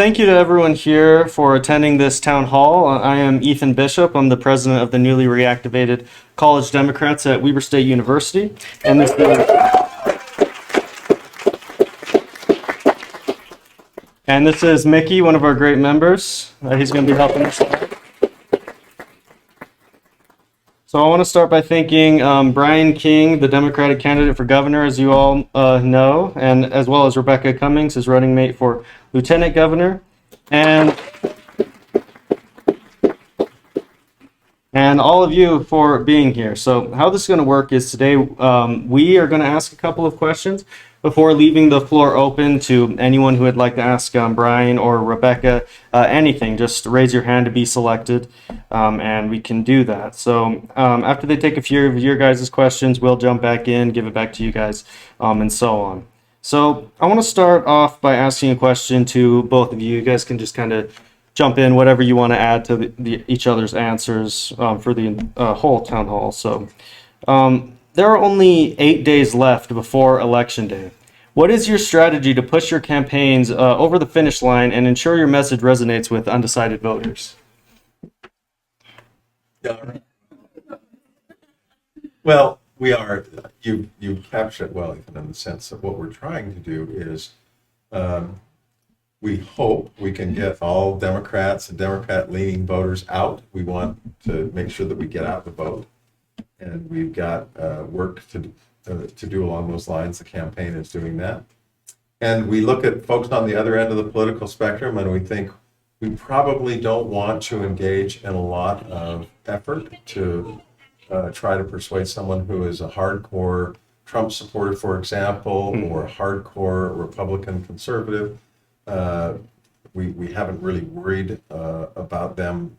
Thank you to everyone here for attending this town hall. I am Ethan Bishop. I'm the president of the newly reactivated College Democrats at Weber State University. And this is Mickey, one of our great members. He's going to be helping us out. So I want to start by thanking Brian King, the Democratic candidate for governor, as you all know, and as well as Rebekah Cummings, his running mate for lieutenant governor, and all of you for being here. So how this is going to work is today we are going to ask a couple of questions before leaving the floor open to anyone who would like to ask Brian or Rebekah anything. Just raise your hand to be selected, and we can do that. So after they take a few of your guys' questions, we'll jump back in, give it back to you guys, and so on. So I want to start off by asking a question to both of you. You guys can just kind of jump in whatever you want to add to each other's answers for the whole town hall. So there are only 8 days left before Election Day. What is your strategy to push your campaigns over the finish line and ensure your message resonates with undecided voters? Well, you captured it well, Ethan, in the sense that what we're trying to do is we hope we can get all Democrats and Democrat-leaning voters out. We want to make sure that we get out the vote. And we've got work to do along those lines. The campaign is doing that. And we look at folks on the other end of the political spectrum, and we think we probably don't want to engage in a lot of effort to try to persuade someone who is a hardcore Trump supporter, for example, or a hardcore Republican conservative. We haven't really worried about them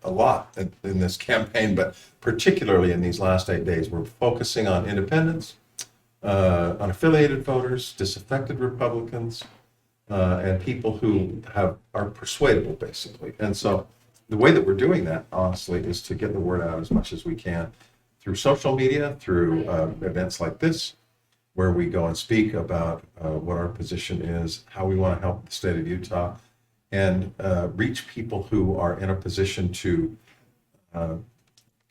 a lot in this campaign, but particularly in these last 8 days, we're focusing on independents, unaffiliated voters, disaffected Republicans, and people who are persuadable, basically. And so the way that we're doing that, honestly, is to get the word out as much as we can through social media, through events like this, where we go and speak about what our position is, how we want to help the state of Utah, and reach people who are in a position to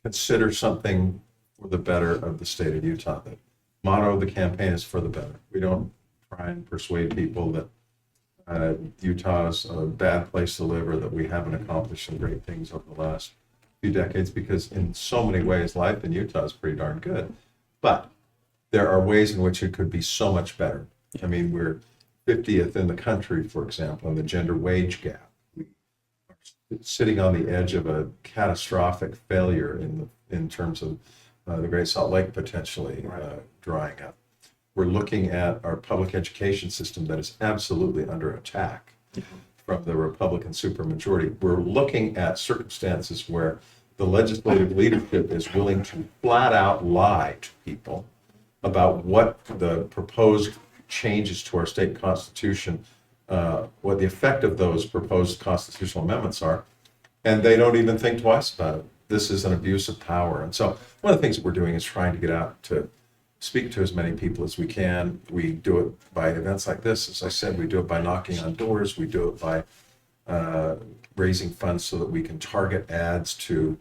consider something for the better of the state of Utah. The motto of the campaign is for the better. We don't try and persuade people that Utah is a bad place to live or that we haven't accomplished some great things over the last few decades, because in so many ways, life in Utah is pretty darn good. But there are ways in which it could be so much better. I mean, we're 50th in the country, for example, in the gender wage gap. We are sitting on the edge of a catastrophic failure in terms of the Great Salt Lake potentially drying up. We're looking at our public education system that is absolutely under attack from the Republican supermajority. We're looking at circumstances where the legislative leadership is willing to flat out lie to people about what the proposed changes to our state constitution, what the effect of those proposed constitutional amendments are, and they don't even think twice about it. This is an abuse of power. And so one of the things that we're doing is trying to get out to speak to as many people as we can. We do it by events like this. As I said, we do it by knocking on doors. We do it by raising funds so that we can target ads to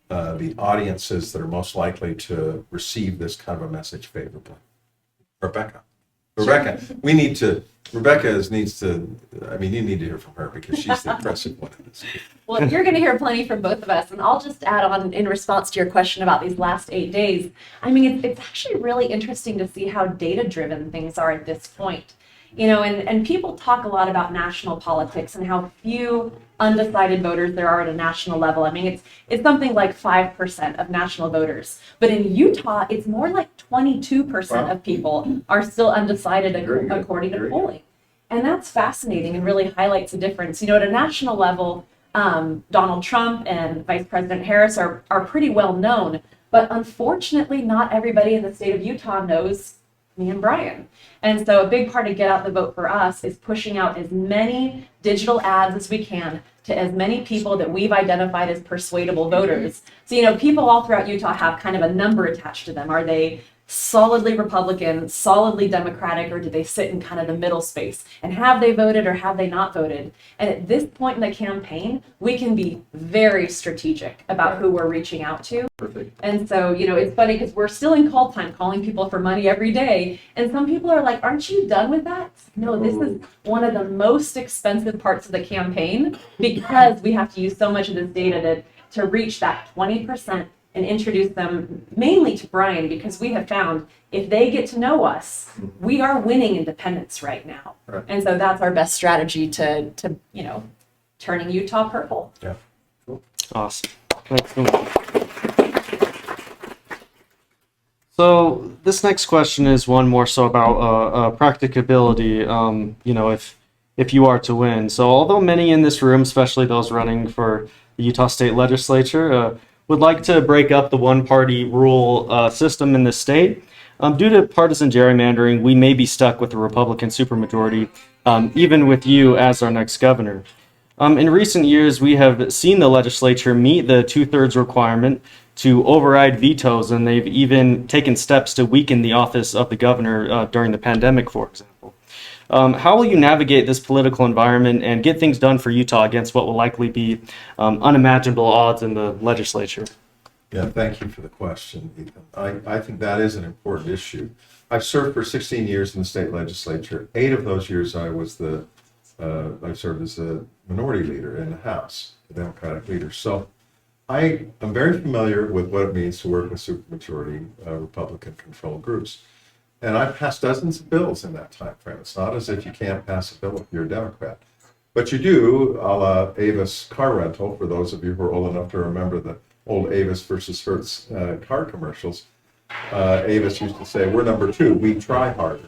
the audiences that are most likely to receive this kind of a message favorably. Rebekah, you need to hear from her because she's the impressive one in this. Well, you're going to hear plenty from both of us, and I'll just add on in response to your question about these last 8 days. I mean, it's actually really interesting to see how data-driven things are at this point. You know, and people talk a lot about national politics and how few undecided voters there are at a national level. I mean, it's something like 5% of national voters. But in Utah, it's more like 22% of people are still undecided according to polling. And that's fascinating and really highlights the difference. You know, at a national level, Donald Trump and Vice President Harris are pretty well known. But unfortunately, not everybody in the state of Utah knows me and Brian. And so a big part of Get Out the Vote for us is pushing out as many digital ads as we can to as many people that we've identified as persuadable voters. So, you know, people all throughout Utah have kind of a number attached to them. Are they solidly Republican, solidly Democratic, or do they sit in kind of the middle space? And have they voted or have they not voted? And at this point in the campaign, we can be very strategic about who we're reaching out to. Perfect. And so, it's funny because we're still in call time calling people for money every day. And some people are like, aren't you done with that? No, this is one of the most expensive parts of the campaign because we have to use so much of this data to reach that 20% and introduce them mainly to Brian, because we have found if they get to know us, we are winning independents right now. Right. And so that's our best strategy to turning Utah purple. Yeah. Cool. Awesome. Excellent. So this next question is one more so about practicability. If you are to win. So although many in this room, especially those running for the Utah State Legislature, would like to break up the one-party rule system in the state, due to partisan gerrymandering, we may be stuck with a Republican supermajority, even with you as our next governor. In recent years, we have seen the legislature meet the two-thirds requirement to override vetoes, and they've even taken steps to weaken the office of the governor during the pandemic, for example. How will you navigate this political environment and get things done for Utah against what will likely be unimaginable odds in the legislature? Yeah, thank you for the question, Ethan. I think that is an important issue. I've served for 16 years in the state legislature. 8 of those years I served as a minority leader in the House, a Democratic leader. So I am very familiar with what it means to work with supermajority Republican-controlled groups. And I've passed dozens of bills in that time frame. It's not as if you can't pass a bill if you're a Democrat. But you do, a la Avis car rental, for those of you who are old enough to remember the old Avis versus Hertz car commercials. Avis used to say, we're number 2, we try harder.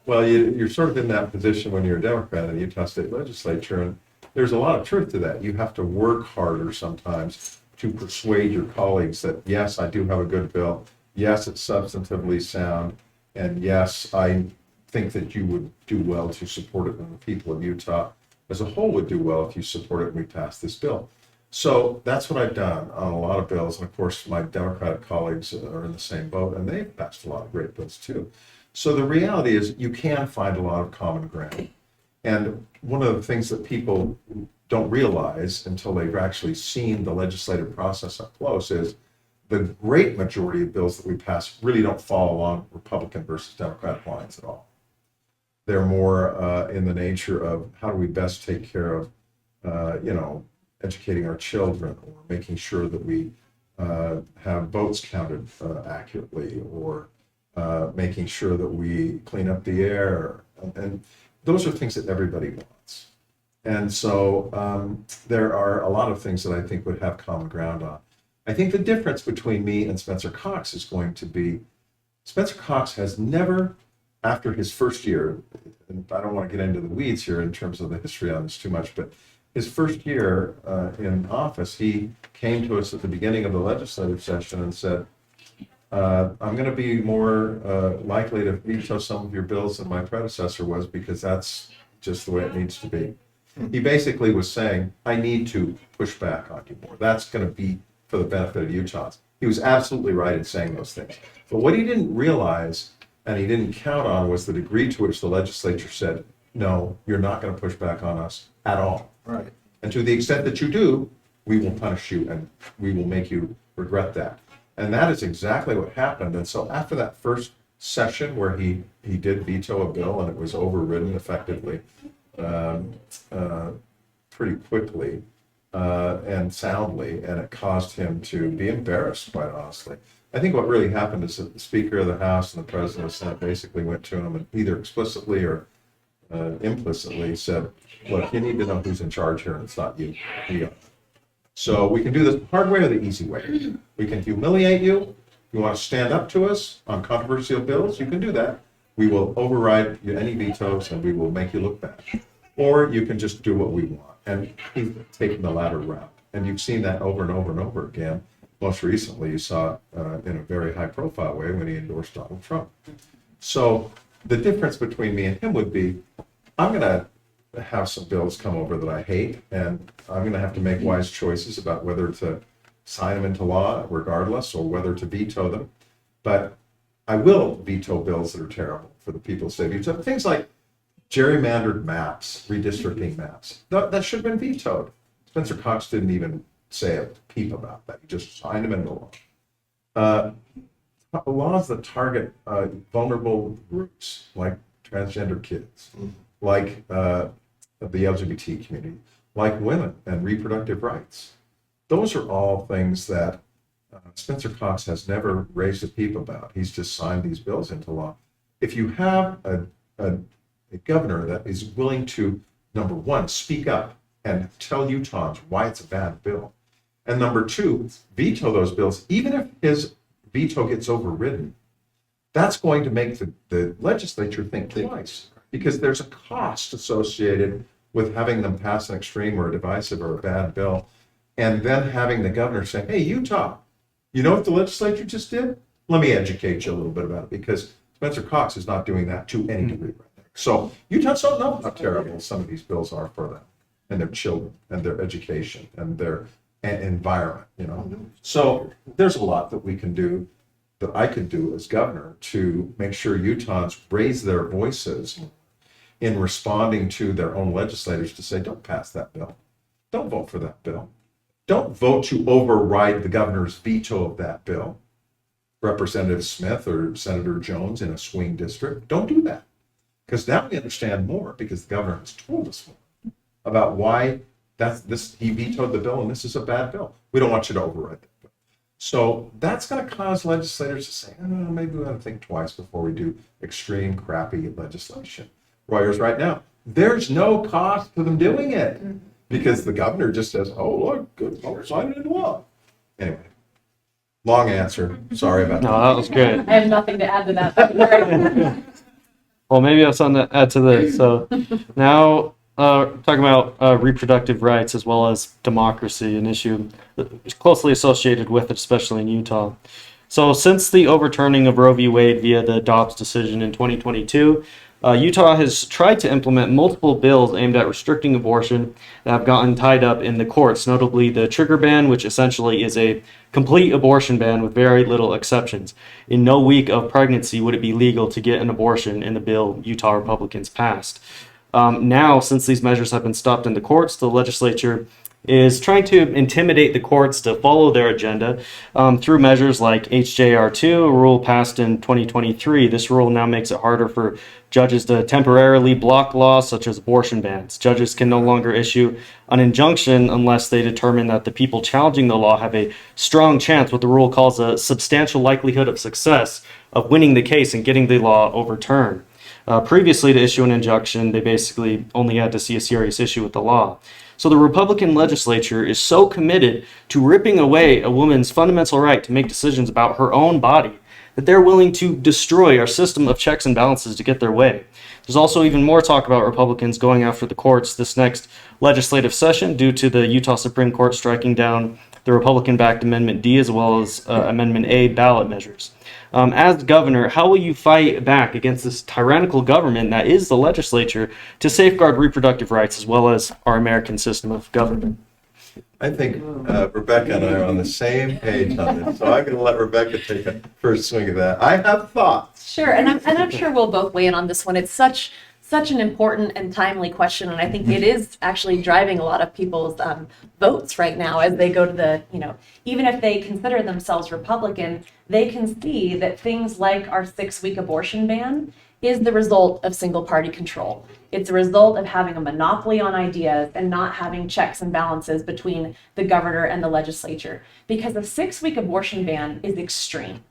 Well, you're sort of in that position when you're a Democrat in the Utah State Legislature, and there's a lot of truth to that. You have to work harder sometimes to persuade your colleagues that, yes, I do have a good bill, yes, it's substantively sound, and yes, I think that you would do well to support it, and the people of Utah as a whole would do well if you support it and we pass this bill. So that's what I've done on a lot of bills. And of course, my Democratic colleagues are in the same boat, and they've passed a lot of great bills too. So the reality is you can find a lot of common ground. And one of the things that people don't realize until they've actually seen the legislative process up close is the great majority of bills that we pass really don't fall along Republican versus Democratic lines at all. They're more in the nature of how do we best take care of, educating our children, or making sure that we have votes counted accurately, or making sure that we clean up the air. And those are things that everybody wants. And so there are a lot of things that I think would have common ground on. I think the difference between me and Spencer Cox is going to be, Spencer Cox has never, after his first year, and I don't want to get into the weeds here in terms of the history on this too much, but his first year in office, he came to us at the beginning of the legislative session and said, I'm going to be more likely to veto some of your bills than my predecessor was, because that's just the way it needs to be. He basically was saying, I need to push back on you more. That's going to be for the benefit of Utahns. He was absolutely right in saying those things. But what he didn't realize, and he didn't count on, was the degree to which the legislature said, no, you're not going to push back on us at all. Right. And to the extent that you do, we will punish you and we will make you regret that. And that is exactly what happened. And so after that first session where he did veto a bill and it was overridden effectively, pretty quickly and soundly, and it caused him to be embarrassed, quite honestly. I think what really happened is that the Speaker of the House and the President of the Senate basically went to him and either explicitly or implicitly said, look, you need to know who's in charge here, and it's not you. We are. So we can do this the hard way or the easy way. We can humiliate you. If you want to stand up to us on controversial bills, you can do that. We will override any vetoes and we will make you look bad. Or you can just do what we want. And he's taken the latter route. And you've seen that over and over and over again. Most recently, you saw it in a very high profile way when he endorsed Donald Trump. So the difference between me and him would be, I'm going to have some bills come over that I hate, and I'm going to have to make wise choices about whether to sign them into law regardless or whether to veto them. But I will veto bills that are terrible for the people of the state of Utah. Things like gerrymandered maps, redistricting maps. That should have been vetoed. Spencer Cox didn't even say a peep about that. He just signed them into law. Laws that target vulnerable groups like transgender kids, like the LGBT community, like women and reproductive rights. Those are all things that Spencer Cox has never raised a peep about. He's just signed these bills into law. If you have a governor that is willing to, number one, speak up and tell Utahns why it's a bad bill, and number two, veto those bills, even if his veto gets overridden, that's going to make the legislature think twice, because there's a cost associated with having them pass an extreme or a divisive or a bad bill, and then having the governor say, hey, Utah, you know what the legislature just did? Let me educate you a little bit about it, because Spencer Cox is not doing that to any degree right now. So Utahns don't know how terrible some of these bills are for them and their children and their education and their environment, you know. So there's a lot that we can do, that I could do as governor, to make sure Utahns raise their voices in responding to their own legislators to say, don't pass that bill. Don't vote for that bill. Don't vote to override the governor's veto of that bill. Representative Smith or Senator Jones in a swing district, don't do that. Because now we understand more, because the governor has told us more about why he vetoed the bill and this is a bad bill. We don't want you to override that bill. So that's going to cause legislators to say, oh, maybe we ought to think twice before we do extreme, crappy legislation. Lawyers right now, there's no cost to them doing it, because the governor just says, oh, look, good, I'll sign it into law. Anyway, long answer. Sorry about that. No, that was good. I have nothing to add to that. Well, maybe I have something to add to this. So now talking about reproductive rights as well as democracy, an issue that's closely associated with it, especially in Utah. So since the overturning of Roe v. Wade via the Dobbs decision in 2022, Utah has tried to implement multiple bills aimed at restricting abortion that have gotten tied up in the courts, notably the trigger ban, which essentially is a complete abortion ban with very little exceptions. In no week of pregnancy would it be legal to get an abortion in the bill Utah Republicans passed. Now, since these measures have been stopped in the courts, the legislature is trying to intimidate the courts to follow their agenda through measures like HJR2, a rule passed in 2023. This rule now makes it harder for judges to temporarily block laws such as abortion bans. Judges can no longer issue an injunction unless they determine that the people challenging the law have a strong chance, what the rule calls a substantial likelihood of success, of winning the case and getting the law overturned. Previously, to issue an injunction, they basically only had to see a serious issue with the law. So the Republican legislature is so committed to ripping away a woman's fundamental right to make decisions about her own body that they're willing to destroy our system of checks and balances to get their way. There's also even more talk about Republicans going after the courts this next legislative session due to the Utah Supreme Court striking down the Republican-backed Amendment D as well as Amendment A ballot measures. As governor, how will you fight back against this tyrannical government that is the legislature to safeguard reproductive rights as well as our American system of government? I think Rebekah and I are on the same page on this, so I'm going to let Rebekah take a first swing at that. I have thoughts. Sure, and I'm sure we'll both weigh in on this one. It's such an important and timely question, and I think it is actually driving a lot of people's votes right now as they go to the, even if they consider themselves Republican, they can see that things like our 6-week abortion ban is the result of single-party control. It's a result of having a monopoly on ideas and not having checks and balances between the governor and the legislature. Because a 6-week abortion ban is extreme.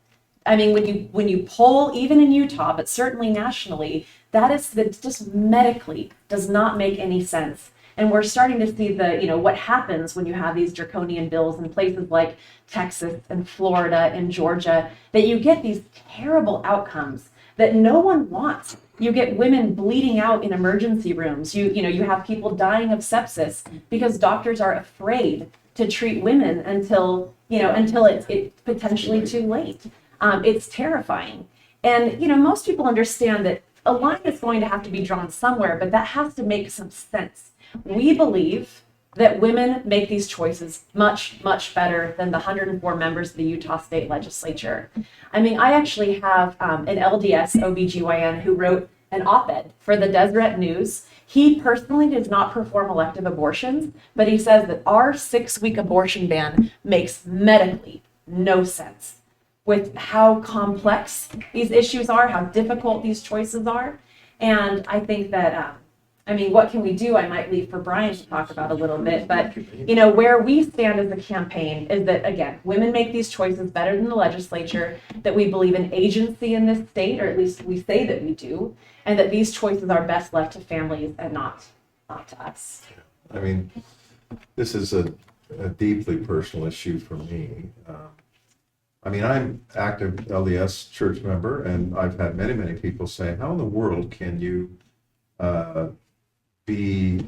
I mean, when you poll, even in Utah, but certainly nationally, that just medically does not make any sense. And we're starting to see what happens when you have these draconian bills in places like Texas and Florida and Georgia, that you get these terrible outcomes that no one wants. You get women bleeding out in emergency rooms. You have people dying of sepsis because doctors are afraid to treat women until it's potentially too late. It's terrifying. And, most people understand that a line is going to have to be drawn somewhere, but that has to make some sense. We believe that women make these choices much, much better than the 104 members of the Utah State Legislature. I mean, I actually have an LDS OBGYN who wrote an op-ed for the Deseret News. He personally does not perform elective abortions, but he says that our 6-week abortion ban makes medically no sense with how complex these issues are, how difficult these choices are. And I think that I mean, what can we do? I might leave for Brian to talk about a little bit, but you know, where we stand as a campaign is that, again, women make these choices better than the legislature, that we believe in agency in this state, or at least we say that we do, and that these choices are best left to families and not to us. I mean, this is a deeply personal issue for me. I mean, I'm active LDS church member, and I've had many, many people say, how in the world can you be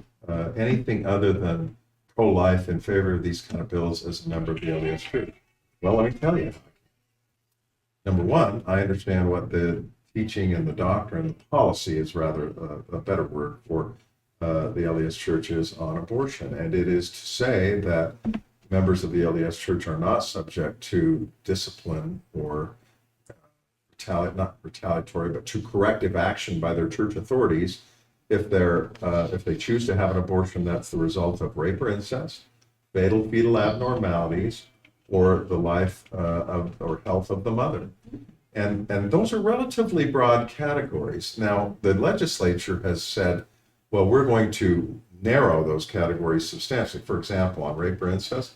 anything other than pro-life in favor of these kind of bills as a member of the LDS Church? Well, let me tell you. Number one, I understand what the teaching and the doctrine, the policy is rather a better word for the LDS Church is on abortion. And it is to say that members of the LDS Church are not subject to discipline or not retaliatory, but to corrective action by their church authorities if they choose to have an abortion that's the result of rape or incest, fatal fetal abnormalities, or the life or health of the mother. And those are relatively broad categories. Now, the legislature has said, well, we're going to narrow those categories substantially. For example, on rape or incest,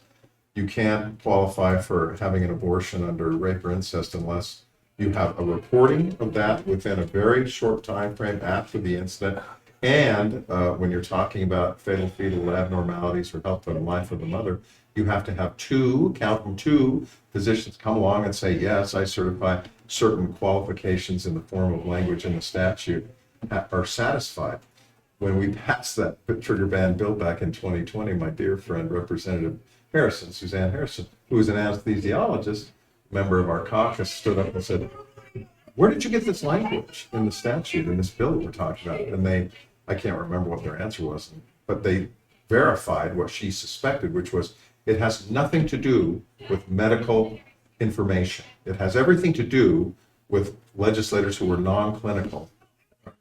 you can't qualify for having an abortion under rape or incest unless you have a reporting of that within a very short time frame after the incident. And when you're talking about fatal fetal abnormalities or health and life of the mother, you have to have two physicians come along and say, yes, I certify certain qualifications in the form of language in the statute are satisfied. When we passed that trigger ban bill back in 2020, my dear friend, Representative Harrison, Suzanne Harrison, who is an anesthesiologist, member of our caucus, stood up and said, where did you get this language in the statute, in this bill that we're talking about? And I can't remember what their answer was, but they verified what she suspected, which was it has nothing to do with medical information. It has everything to do with legislators who were non-clinical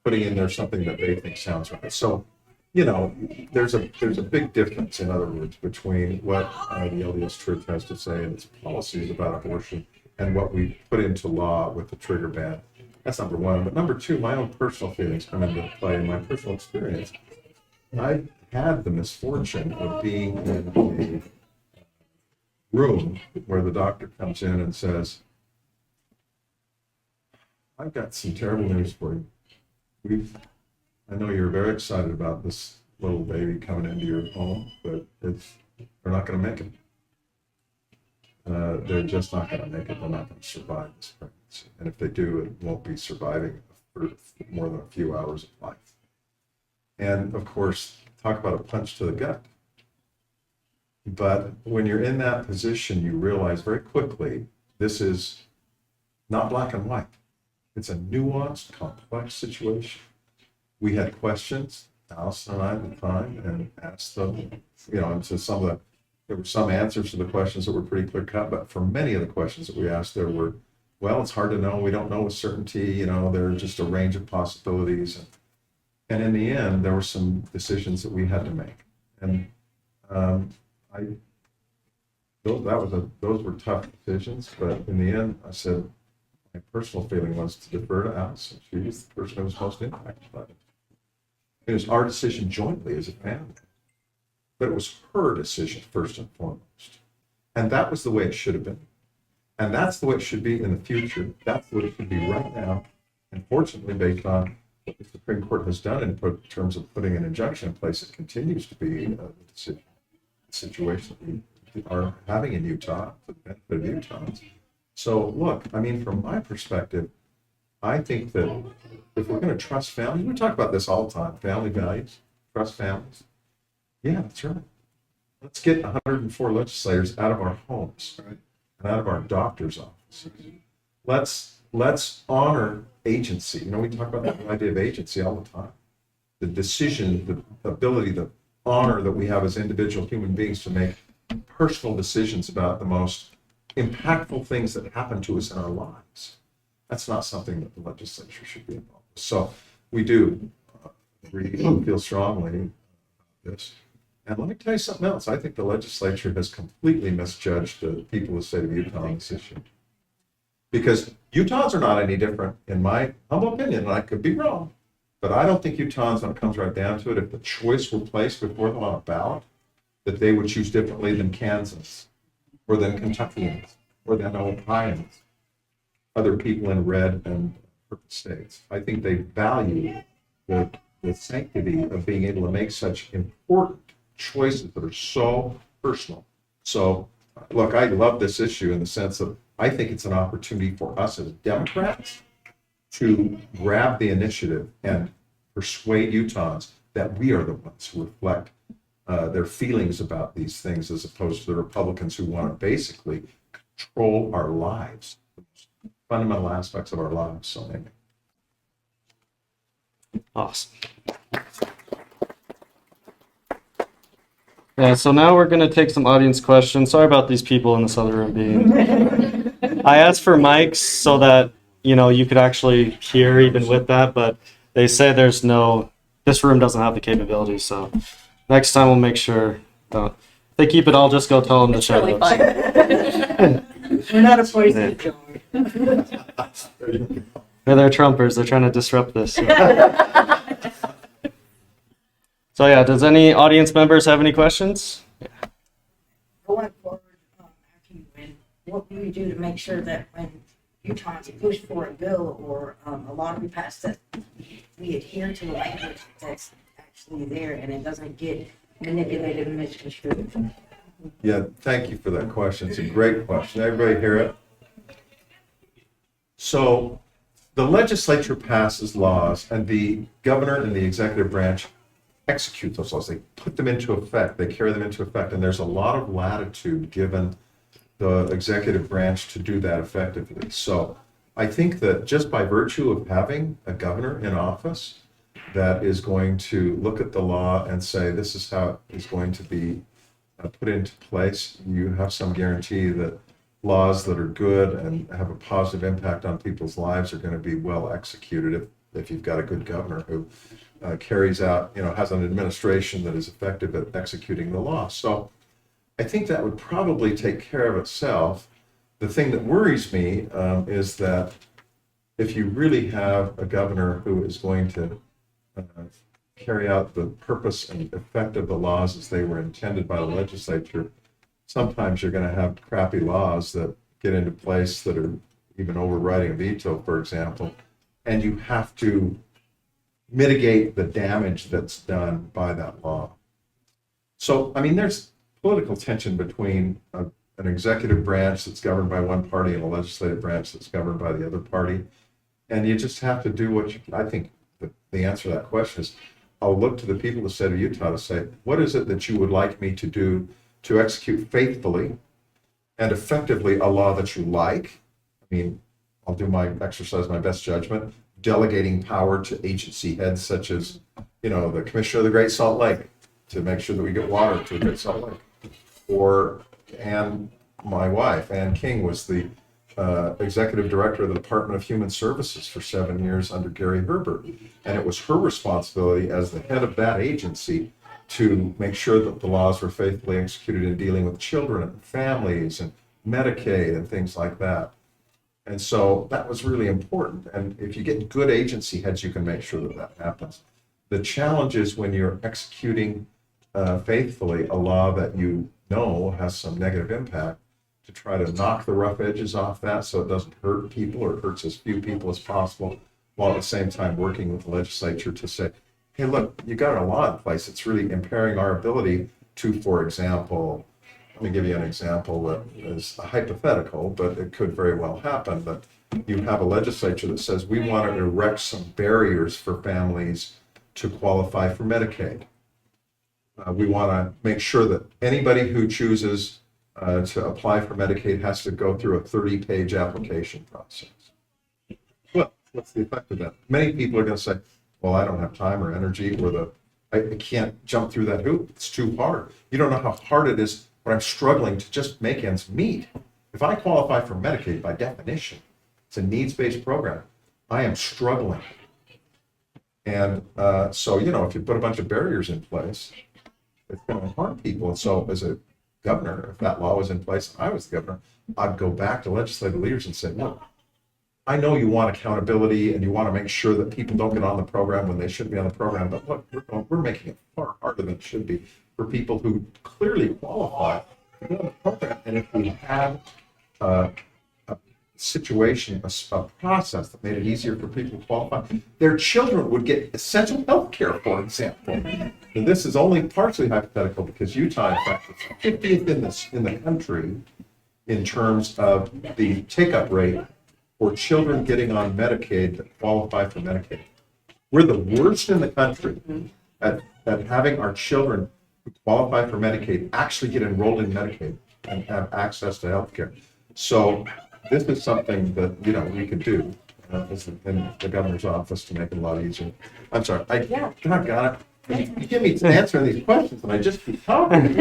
putting in there something that they think sounds right. So, you know, there's a big difference, in other words, between what the LDS Church has to say and its policies about abortion and what we put into law with the trigger ban. That's number one. But number two, my own personal feelings come into play in my personal experience. I had the misfortune of being in a room where the doctor comes in and says, I've got some terrible news for you. I know you're very excited about this little baby coming into your home, but they're not going to make it. They're just not going to make it. They're not going to survive this pregnancy. And if they do, it won't be surviving for more than a few hours of life. And of course, talk about a punch to the gut. But when you're in that position, you realize very quickly, this is not black and white. It's a nuanced, complex situation. We had questions, Allison and I at the time, and asked them, you know, and to there were some answers to the questions that were pretty clear cut, but for many of the questions that we asked, there were, well, it's hard to know. We don't know with certainty. You know, there are just a range of possibilities. And in the end, there were some decisions that we had to make. And those were tough decisions, but in the end, I said, my personal feeling was to defer to Allison. She was the person who was most impacted by it. It was our decision jointly as a family, but it was her decision first and foremost. And that was the way it should have been. And that's the way it should be in the future. That's the way it should be right now. And fortunately, based on what the Supreme Court has done in terms of putting an injunction in place, it continues to be the situation that we are having in Utah for the benefit of Utahns. So look, I mean, from my perspective, I think that if we're going to trust families, we talk about this all the time, family values, trust families. Yeah, that's right. Let's get 104 legislators out of our homes, right, and out of our doctors' offices. Let's honor agency. You know, we talk about that idea of agency all the time. The decision, the ability, the honor that we have as individual human beings to make personal decisions about the most impactful things that happen to us in our lives. That's not something that the legislature should be involved with. So we do really feel strongly about this. And let me tell you something else. I think the legislature has completely misjudged the people of the state of Utah on this issue. Because Utahns are not any different, in my humble opinion, and I could be wrong, but I don't think Utahns, when it comes right down to it, if the choice were placed before them on a ballot, that they would choose differently than Kansas, or than Kentuckians, or than Ohioans, other people in red and purple states. I think they value the sanctity of being able to make such important choices that are so personal. So, look, I love this issue in the sense of I think it's an opportunity for us as Democrats to grab the initiative and persuade Utahns that we are the ones who reflect their feelings about these things, as opposed to the Republicans who want to basically control our lives, the most fundamental aspects of our lives. So anyway. Awesome. Yeah, so now we're going to take some audience questions. Sorry about these people in this other room being. I asked for mics so that, you could actually hear even with that, but they say this room doesn't have the capability, so next time we'll make sure. If they keep it all, just go tell them to shut Really up. We're not opposed to joy. They're Trumpers. They're trying to disrupt this. So yeah, does any audience members have any questions? Going forward, after you win, what will you do to make sure that when Utahns push for a bill or a law to be passed, that we adhere to the language that's actually there and it doesn't get manipulated and misconstrued? Yeah, thank you for that question. It's a great question. Everybody hear it? So the legislature passes laws and the governor and the executive branch execute those laws. They put them into effect. They carry them into effect. And there's a lot of latitude given the executive branch to do that effectively. So I think that just by virtue of having a governor in office that is going to look at the law and say, this is how it is going to be put into place, you have some guarantee that laws that are good and have a positive impact on people's lives are going to be well executed if you've got a good governor who carries out, has an administration that is effective at executing the law. So I think that would probably take care of itself. The thing that worries me is that if you really have a governor who is going to carry out the purpose and effect of the laws as they were intended by the legislature, sometimes you're going to have crappy laws that get into place that are even overriding a veto, for example, and you have to mitigate the damage that's done by that law. So, there's political tension between an executive branch that's governed by one party and a legislative branch that's governed by the other party. And you just have to do I think the answer to that question is, I'll look to the people of the state of Utah to say, what is it that you would like me to do to execute faithfully and effectively a law that you like? I'll exercise my best judgment, delegating power to agency heads such as, the Commissioner of the Great Salt Lake to make sure that we get water to the Great Salt Lake. Or my wife, Ann King, was the executive director of the Department of Human Services for 7 years under Gary Herbert. And it was her responsibility as the head of that agency to make sure that the laws were faithfully executed in dealing with children and families and Medicaid and things like that. And so that was really important. And if you get good agency heads, you can make sure that that happens. The challenge is when you're executing faithfully a law that you know has some negative impact, to try to knock the rough edges off that so it doesn't hurt people or hurts as few people as possible, while at the same time working with the legislature to say, hey, look, you got a law in place. It's really impairing our ability to, for example, let me give you an example that is hypothetical, but it could very well happen, that you have a legislature that says we want to erect some barriers for families to qualify for Medicaid. We want to make sure that anybody who chooses to apply for Medicaid has to go through a 30-page application process. Well, what's the effect of that? Many people are going to say, well, I don't have time or energy or the I can't jump through that hoop. It's too hard. You don't know how hard it is when I'm struggling to just make ends meet. If I qualify for Medicaid, by definition, it's a needs-based program. I am struggling. And so, if you put a bunch of barriers in place, it's going to harm people. And so as a governor, if that law was in place, I was the governor, I'd go back to legislative leaders and say, look, I know you want accountability and you want to make sure that people don't get on the program when they shouldn't be on the program, but look, we're making it far harder than it should be for people who clearly qualify to get on the program. And if we had a situation, a process that made it easier for people to qualify, their children would get essential health care, for example. And this is only partially hypothetical because Utah, in fact, is 50th in the country in terms of the take-up rate for children getting on Medicaid that qualify for Medicaid. We're the worst in the country at having our children who qualify for Medicaid actually get enrolled in Medicaid and have access to health care. So this is something that, we could do in the governor's office to make it a lot easier. I'm sorry. God, you give me answering these questions and I just keep talking.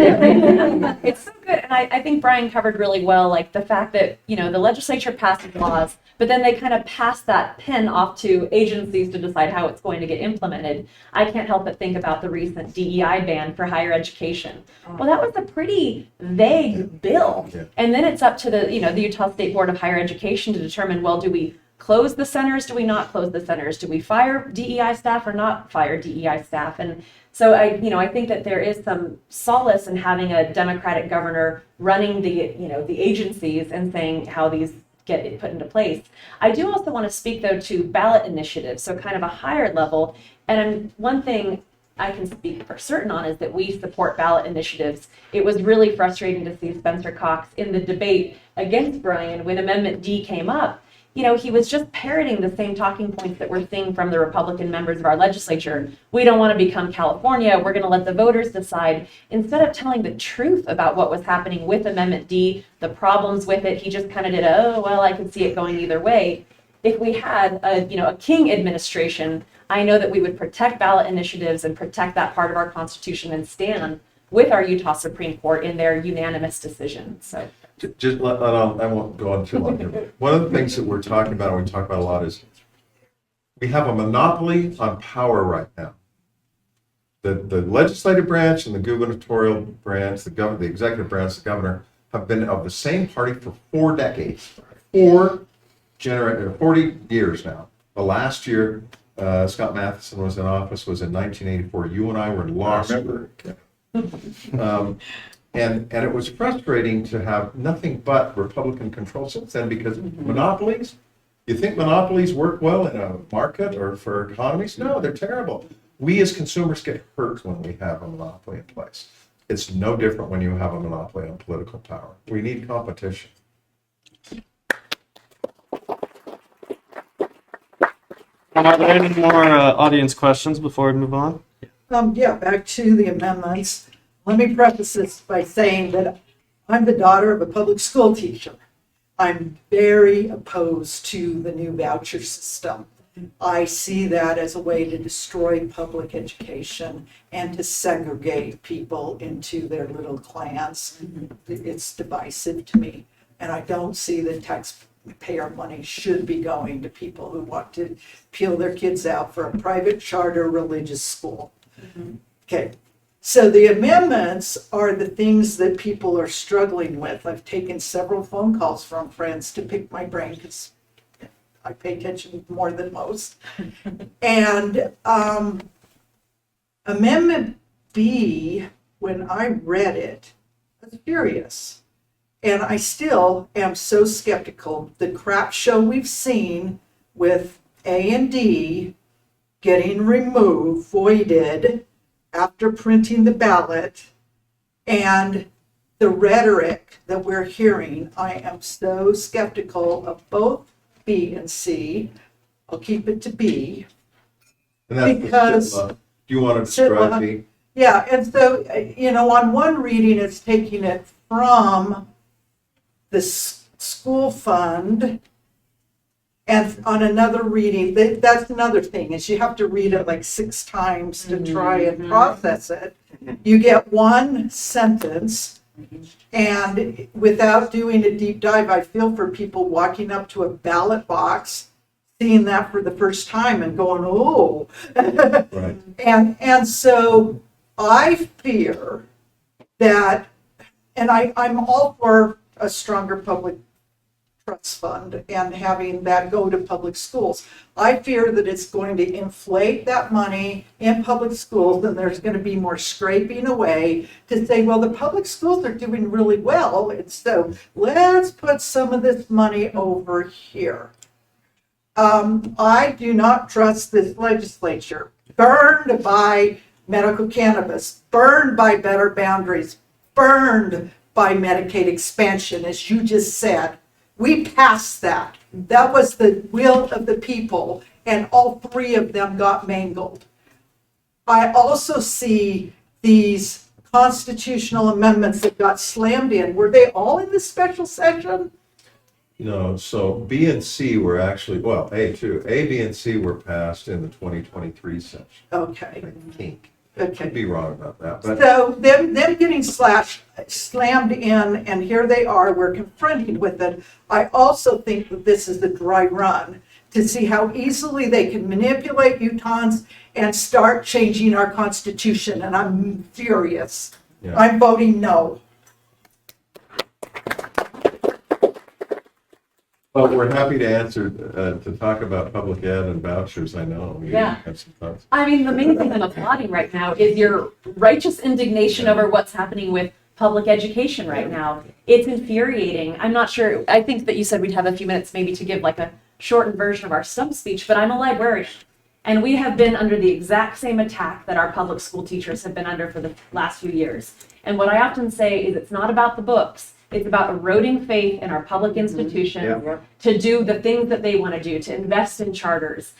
It's so good. And I think Brian covered really well, like the fact that, the legislature passes laws, but then they kind of pass that pen off to agencies to decide how it's going to get implemented. I can't help but think about the recent DEI ban for higher education. Well, that was a pretty vague bill. Yeah. And then it's up to the Utah State Board of Higher Education to determine, well, do we close the centers? Do we not close the centers? Do we fire DEI staff or not fire DEI staff? And so I think that there is some solace in having a Democratic governor running the agencies and saying how these get put into place. I do also want to speak though to ballot initiatives, so kind of a higher level. And one thing I can speak for certain on is that we support ballot initiatives. It was really frustrating to see Spencer Cox in the debate against Brian when Amendment D came up. He was just parroting the same talking points that we're seeing from the Republican members of our legislature. We don't want to become California. We're going to let the voters decide. Instead of telling the truth about what was happening with Amendment D, the problems with it, he just kind of did, I could see it going either way. If we had a King administration, I know that we would protect ballot initiatives and protect that part of our Constitution and stand with our Utah Supreme Court in their unanimous decision. So. Just I won't go on too long here. One of the things that we're talking about, and we talk about a lot, is we have a monopoly on power right now. The legislative branch and the gubernatorial branch, the executive branch, the governor, have been of the same party for 4 decades, 40 years now. The last year Scott Matheson was in office was in 1984. You and I were in law school. And it was frustrating to have nothing but Republican control since then because monopolies, you think monopolies work well in a market or for economies? No, they're terrible. We as consumers get hurt when we have a monopoly in place. It's no different when you have a monopoly on political power. We need competition. Are there any more audience questions before we move on? Back to the amendments. Let me preface this by saying that I'm the daughter of a public school teacher. I'm very opposed to the new voucher system. I see that as a way to destroy public education and to segregate people into their little clans. It's divisive to me, and I don't see that taxpayer money should be going to people who want to peel their kids out for a private charter religious school. Okay. So the amendments are the things that people are struggling with. I've taken several phone calls from friends to pick my brain because I pay attention more than most. And Amendment B, when I read it, I was furious. And I still am so skeptical. The crap show we've seen with A and D getting removed, voided, after printing the ballot, and the rhetoric that we're hearing, I am so skeptical of both B and C. I'll keep it to B. And that's Because- the shit law. Do you want to describe B? Yeah, and so, on one reading, it's taking it from the school fund And on another reading, that's another thing, is you have to read it like 6 times to try and process it. You get one sentence, and without doing a deep dive, I feel for people walking up to a ballot box, seeing that for the first time and going, oh. Right. And so I fear that, and I'm all for a stronger public trust fund and having that go to public schools. I fear that it's going to inflate that money in public schools, and there's going to be more scraping away to say, well, the public schools are doing really well, and so let's put some of this money over here. I do not trust this legislature, burned by medical cannabis, burned by better boundaries, burned by Medicaid expansion, as you just said. We passed that. That was the will of the people, and all 3 of them got mangled. I also see these constitutional amendments that got slammed in. Were they all in this special session? No, so B and C were actually, well, A too. A, B, and C were passed in the 2023 session, Okay, I think. okay. Could be wrong about that, but So them getting slammed in, and here they are, we're confronted with it. I also think that this is the dry run to see how easily they can manipulate Utahns and start changing our constitution, and I'm furious. Yeah. I'm voting no. well, we're happy to answer, to talk about public ed and vouchers, I know. You Yeah. have some thoughts. I mean, the main thing I'm applauding right now is your righteous indignation over what's happening with public education right now. It's infuriating. I'm not sure, I think that you said we'd have a few minutes maybe to give like a shortened version of our stump speech, but I'm a librarian. And we have been under the exact same attack that our public school teachers have been under for the last few years. And what I often say is it's not about the books. It's about eroding faith in our public institutions to do the things that they want to do, to invest in charters.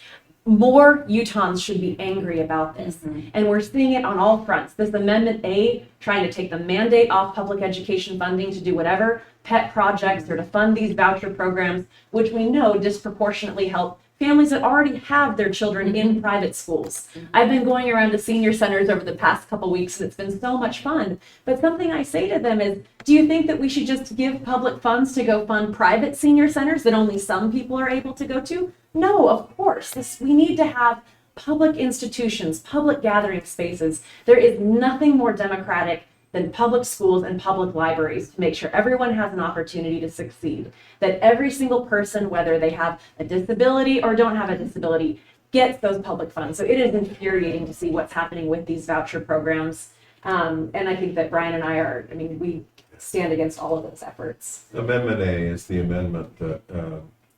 More Utahns should be angry about this. And we're seeing it on all fronts. This Amendment A, trying to take the mandate off public education funding to do whatever pet projects or to fund these voucher programs, which we know disproportionately help families that already have their children in private schools. I've been going around to senior centers over the past couple weeks, and it's been so much fun. But something I say to them is, do you think that we should just give public funds to go fund private senior centers that only some people are able to go to? No, of course. We need to have public institutions, public gathering spaces. There is nothing more democratic than public schools and public libraries to make sure everyone has an opportunity to succeed. That every single person, whether they have a disability or don't have a disability, gets those public funds. So it is infuriating to see what's happening with these voucher programs. And I think that Brian and I we stand against all of those efforts. Amendment A is the amendment that,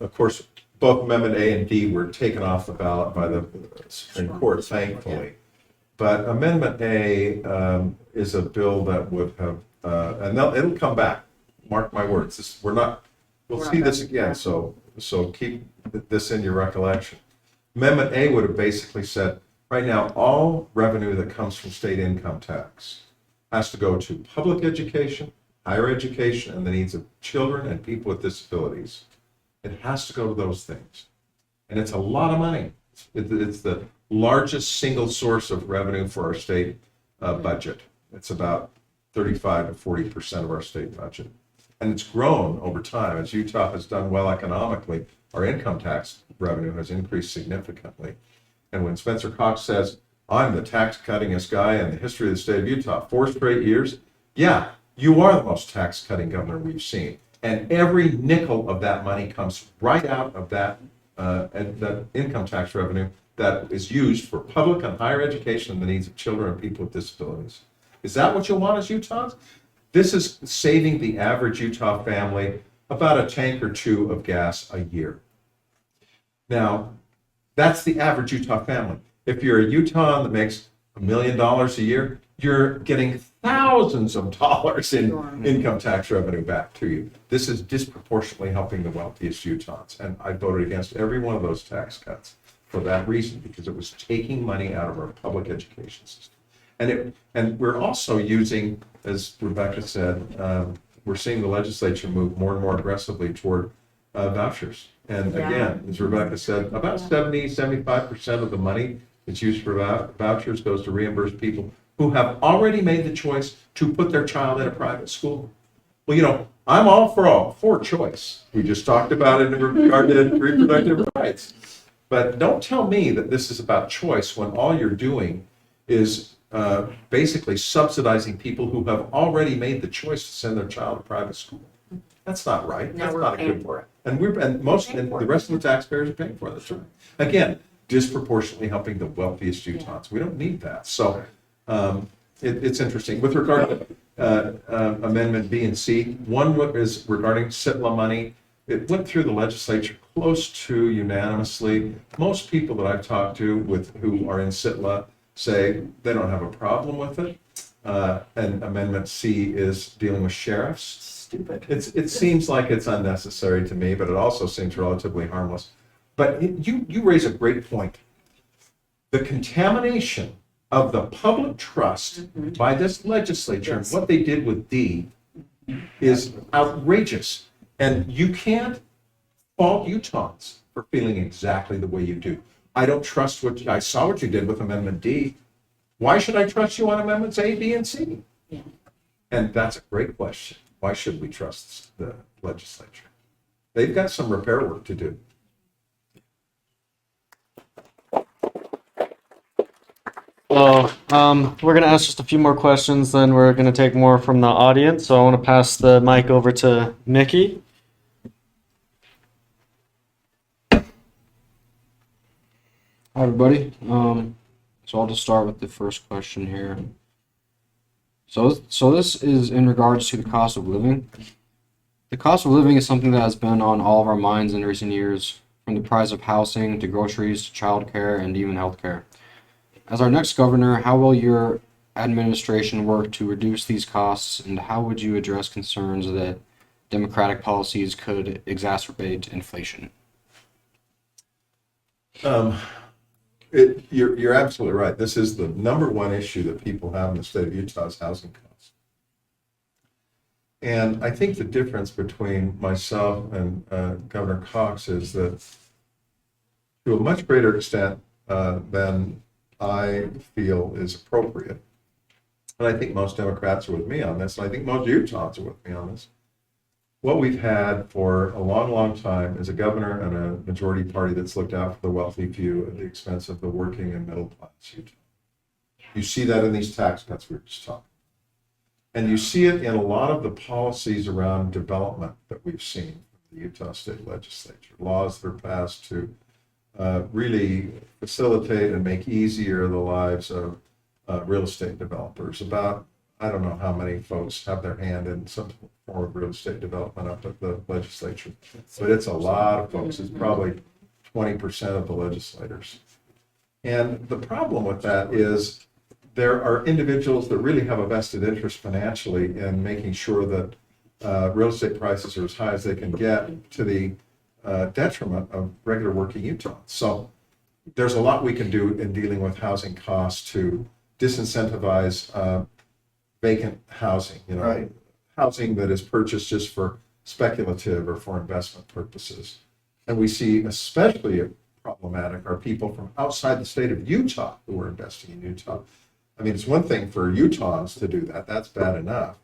of course, both Amendment A and D were taken off the ballot by the Supreme Court, thankfully. But Amendment A is a bill that would have, and it'll come back. Mark my words. We'll see this again. So keep this in your recollection. Amendment A would have basically said, right now, all revenue that comes from state income tax has to go to public education, higher education, and the needs of children and people with disabilities. It has to go to those things. And it's a lot of money. It's the largest single source of revenue for our state budget. It's about 35 to 40% of our state budget. And it's grown over time. As Utah has done well economically, our income tax revenue has increased significantly. And when Spencer Cox says, I'm the tax cuttingest guy in the history of the state of Utah, 4 straight years, yeah, you are the most tax cutting governor we've seen. And every nickel of that money comes right out of that income tax revenue that is used for public and higher education and the needs of children and people with disabilities. Is that what you want as Utahns? This is saving the average Utah family about a tank or 2 of gas a year. Now, that's the average Utah family. If you're a Utahn that makes $1 million a year, you're getting thousands of dollars in income tax revenue back to you. This is disproportionately helping the wealthiest Utahns. And I voted against every one of those tax cuts for that reason, because it was taking money out of our public education system. And we're also using, as Rebekah said, we're seeing the legislature move more and more aggressively toward vouchers. And Yeah. again, as Rebecca said, about 75% of the money that's used for vouchers goes to reimburse people who have already made the choice to put their child in a private school. Well, I'm all for choice. We just talked about it in regard to reproductive rights. But don't tell me that this is about choice when all you're doing is basically subsidizing people who have already made the choice to send their child to private school. That's not right. Now That's we're not a paying good. for it. And the rest of the taxpayers are paying for it. That's right. Again, disproportionately helping the wealthiest Utahns. We don't need that. So it's interesting. With regard to Amendment B and C, one is regarding SITLA money. It went through the legislature close to unanimously. Most people that I've talked to who are in SITLA say they don't have a problem with it. And Amendment C is dealing with sheriffs. Stupid. It seems like it's unnecessary to me, but it also seems relatively harmless. But you raise a great point. The contamination of the public trust by this legislature and what they did with D is outrageous. And you can't fault Utahns for feeling exactly the way you do. I don't trust I saw what you did with Amendment D. Why should I trust you on Amendments A, B, and C? Yeah. And that's a great question. Why should we trust the legislature? They've got some repair work to do. So we're going to ask just a few more questions, then we're going to take more from the audience. So I want to pass the mic over to Mickey. Hi, everybody. So I'll just start with the first question here. So this is in regards to the cost of living. The cost of living is something that has been on all of our minds in recent years, from the price of housing to groceries to childcare and even healthcare. As our next governor, how will your administration work to reduce these costs, and how would you address concerns that Democratic policies could exacerbate inflation? You're absolutely right. This is the number one issue that people have in the state of Utah is housing costs. And I think the difference between myself and Governor Cox is that to a much greater extent than I feel is appropriate, and I think most Democrats are with me on this, and I think most Utahns are with me on this, what we've had for a long, long time is a governor and a majority party that's looked out for the wealthy few at the expense of the working and middle class Utah. You see that in these tax cuts we were just talking. And you see it in a lot of the policies around development that we've seen from the Utah State Legislature. Laws that are passed to really facilitate and make easier the lives of real estate developers. About, I don't know how many folks have their hand in some form of real estate development up at the legislature, but it's a lot of folks. It's probably 20% of the legislators. And the problem with that is there are individuals that really have a vested interest financially in making sure that real estate prices are as high as they can get to the detriment of regular working Utahns. So there's a lot we can do in dealing with housing costs to disincentivize vacant housing, Right. housing that is purchased just for speculative or for investment purposes. And we see especially problematic are people from outside the state of Utah who are investing in Utah. I mean, it's one thing for Utahns to do that. That's bad enough.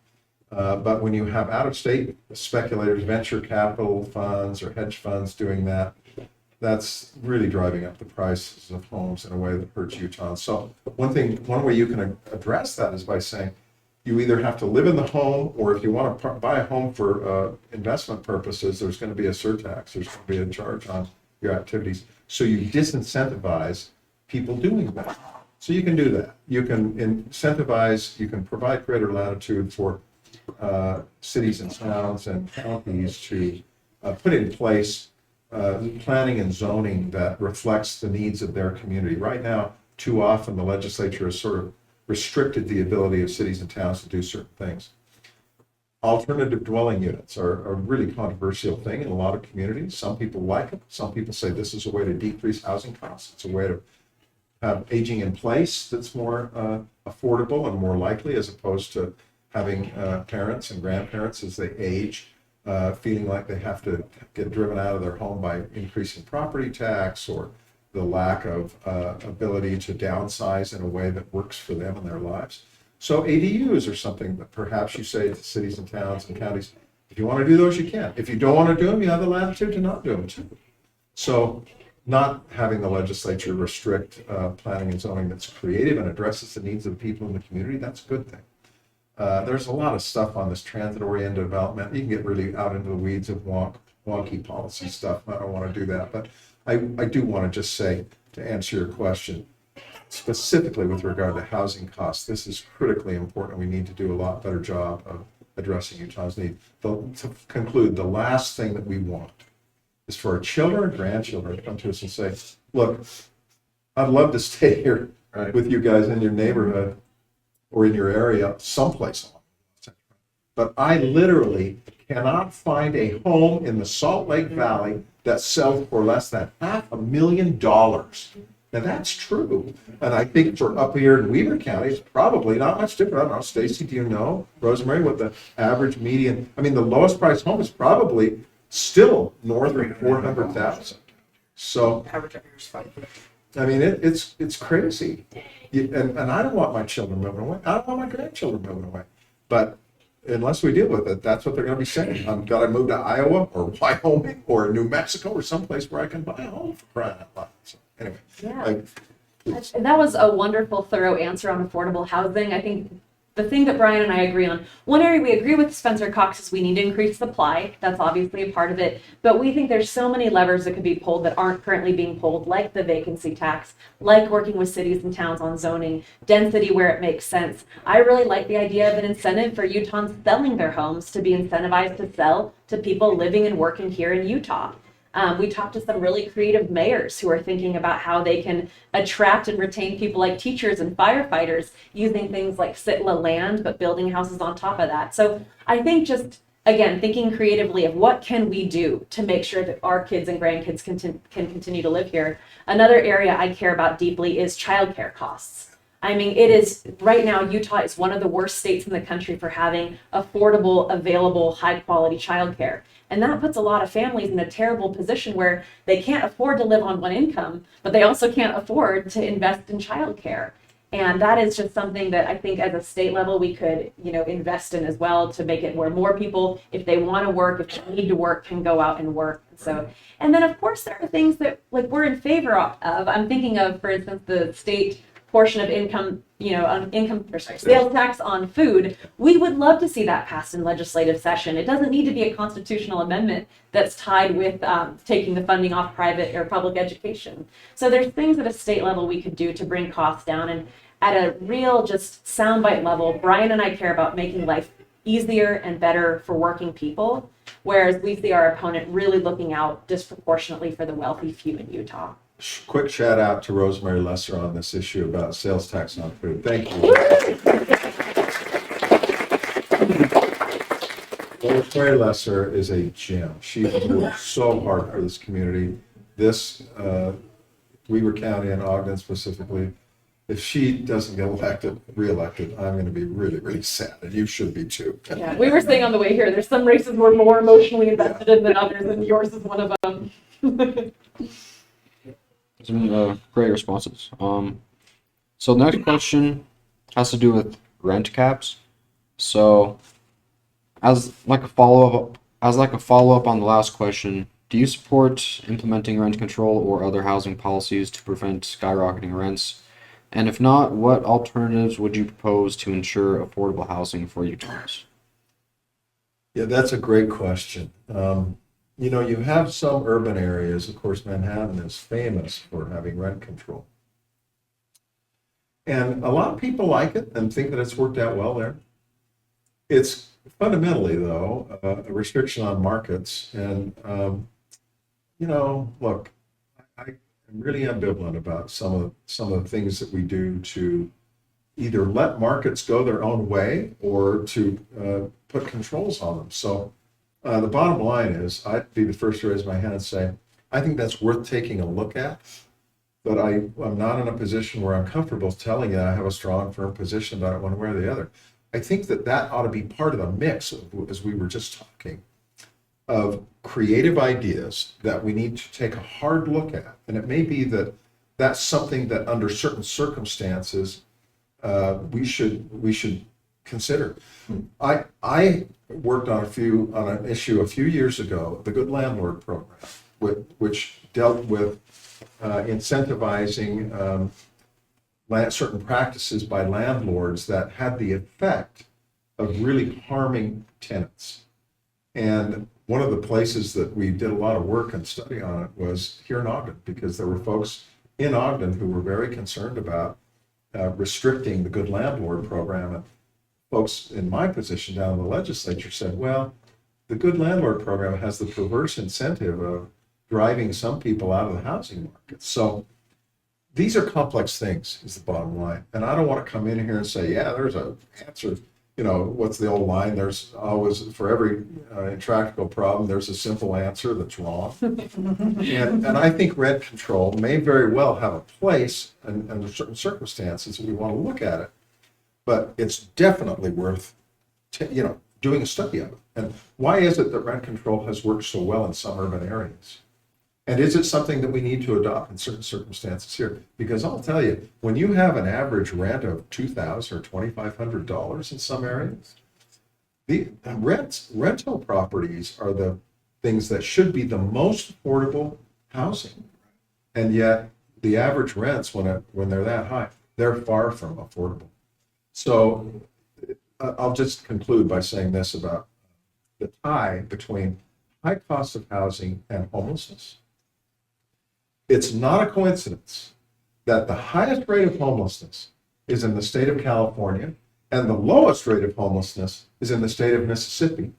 But when you have out-of-state speculators, venture capital funds or hedge funds doing that, that's really driving up the prices of homes in a way that hurts Utahns. So one way you can address that is by saying you either have to live in the home, or if you want to buy a home for investment purposes, there's going to be a surtax. There's going to be a charge on your activities. So you disincentivize people doing that. So you can do that. You can incentivize, you can provide greater latitude for cities and towns and counties to put in place planning and zoning that reflects the needs of their community. Right now, too often the legislature has sort of restricted the ability of cities and towns to do certain things. Alternative dwelling units are a really controversial thing in a lot of communities. Some people like it. Some people say this is a way to decrease housing costs. It's a way to have aging in place that's more affordable and more likely, as opposed to having parents and grandparents as they age feeling like they have to get driven out of their home by increasing property tax or the lack of ability to downsize in a way that works for them and their lives. So ADUs are something that perhaps you say to cities and towns and counties, if you want to do those, you can. If you don't want to do them, you have the latitude to not do them too. So not having the legislature restrict planning and zoning that's creative and addresses the needs of the people in the community, that's a good thing. There's a lot of stuff on this transit-oriented development. You can get really out into the weeds of wonky policy stuff. I don't want to do that, but I do want to just say, to answer your question, specifically with regard to housing costs, this is critically important. We need to do a lot better job of addressing Utah's need. To conclude, the last thing that we want is for our children and grandchildren to come to us and say, look, I'd love to stay here with you guys in your neighborhood or in your area, someplace along the way, but I literally cannot find a home in the Salt Lake Valley that sells for less than $500,000. Now that's true, and I think for up here in Weaver County, it's probably not much different. I don't know, Stacy, do you know, Rosemary, what the average median? I mean, the lowest priced home is probably still north of 400,000. So Average up here is 550. I mean, it's crazy, and I don't want my children moving away. I don't want my grandchildren moving away. But unless we deal with it, that's what they're going to be saying. I'm going to move to Iowa or Wyoming or New Mexico or someplace where I can buy a home for crying out loud. So anyway, Yeah. And that was a wonderful, thorough answer on affordable housing. I think the thing that Brian and I agree on, one area we agree with Spencer Cox is we need to increase supply. That's obviously a part of it. But we think there's so many levers that could be pulled that aren't currently being pulled, like the vacancy tax, like working with cities and towns on zoning, density where it makes sense. I really like the idea of an incentive for Utahns selling their homes to be incentivized to sell to people living and working here in Utah. We talked to some really creative mayors who are thinking about how they can attract and retain people like teachers and firefighters using things like SITLA land, but building houses on top of that. So I think just, again, thinking creatively of what can we do to make sure that our kids and grandkids can continue to live here. Another area I care about deeply is childcare costs. I mean, it is right now, Utah is one of the worst states in the country for having affordable, available, high quality childcare. And that puts a lot of families in a terrible position where they can't afford to live on one income, but they also can't afford to invest in childcare. And that is just something that I think at a state level we could, invest in as well to make it where more people, if they want to work, if they need to work, can go out and work. So, and then of course there are things that like we're in favor of. I'm thinking of, for instance, the state portion of income, sales tax on food. We would love to see that passed in legislative session. It doesn't need to be a constitutional amendment that's tied with taking the funding off private or public education. So there's things at a state level we could do to bring costs down. And at a real just soundbite level, Brian and I care about making life easier and better for working people, whereas we see our opponent really looking out disproportionately for the wealthy few in Utah. quick shout out to Rosemary Lesser on this issue about sales tax on food. Thank you. Rosemary Lesser is a gem. She worked so hard for this community. This Weaver County and Ogden specifically. If she doesn't get reelected, I'm going to be really, really sad, and you should be too. Yeah, we were saying on the way here, there's some races we're more emotionally invested in than others, and yours is one of them. Some great responses. So the next question has to do with rent caps. So, as like a follow up on the last question, do you support implementing rent control or other housing policies to prevent skyrocketing rents? And if not, what alternatives would you propose to ensure affordable housing for Utahns? Yeah, that's a great question. You have some urban areas, of course, Manhattan is famous for having rent control. And a lot of people like it and think that it's worked out well there. It's fundamentally, though, a restriction on markets. And, look, I'm really ambivalent about some of the things that we do to either let markets go their own way or to put controls on them. So the bottom line is, I'd be the first to raise my hand and say, I think that's worth taking a look at, but I'm not in a position where I'm comfortable telling you I have a strong, firm position about it one way or the other. I think that ought to be part of the mix, as we were just talking. of creative ideas that we need to take a hard look at. And it may be that that's something that under certain circumstances we should consider. I worked on an issue a few years ago, the Good Landlord Program, which dealt with incentivizing certain practices by landlords that had the effect of really harming tenants. And one of the places that we did a lot of work and study on it was here in Ogden, because there were folks in Ogden who were very concerned about restricting the Good Landlord Program. And folks in my position down in the legislature said, well, the Good Landlord Program has the perverse incentive of driving some people out of the housing market. So these are complex things, is the bottom line. And I don't want to come in here and say, yeah, there's an answer. You know, what's the old line? There's always, for every intractable problem, there's a simple answer that's wrong. and I think rent control may very well have a place under certain circumstances we want to look at it. But it's definitely worth, doing a study of it. And why is it that rent control has worked so well in some urban areas? And is it something that we need to adopt in certain circumstances here? Because I'll tell you, when you have an average rent of $2,000 or $2,500 in some areas, the rental properties are the things that should be the most affordable housing. And yet the average rents, when they're that high, they're far from affordable. So I'll just conclude by saying this about the tie between high cost of housing and homelessness. It's not a coincidence that the highest rate of homelessness is in the state of California, and the lowest rate of homelessness is in the state of Mississippi.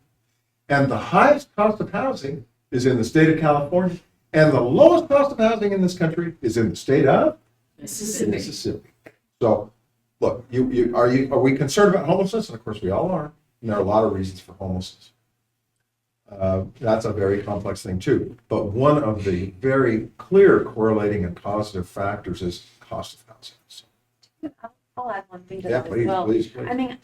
And the highest cost of housing is in the state of California, and the lowest cost of housing in this country is in the state of Mississippi. So, look, are we concerned about homelessness? And of course we all are. And there are a lot of reasons for homelessness. That's a very complex thing too. But one of the very clear correlating and causative factors is cost of housing. So, I'll add one thing to yeah, that please, as well. please. I mean,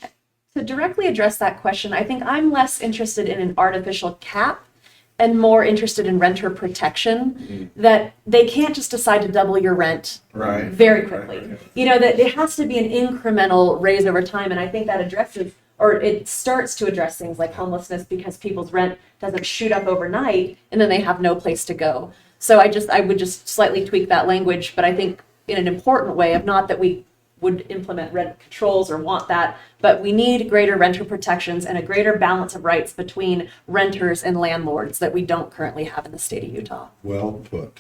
to directly address that question, I think I'm less interested in an artificial cap and more interested in renter protection, that they can't just decide to double your rent very quickly. Right. You know, that it has to be an incremental raise over time. And I think that addresses, or it starts to address things like homelessness, because people's rent doesn't shoot up overnight and then they have no place to go. So I would just slightly tweak that language, but I think in an important way, of not that we would implement rent controls or want that, but we need greater renter protections and a greater balance of rights between renters and landlords that we don't currently have in the state of Utah. Well put.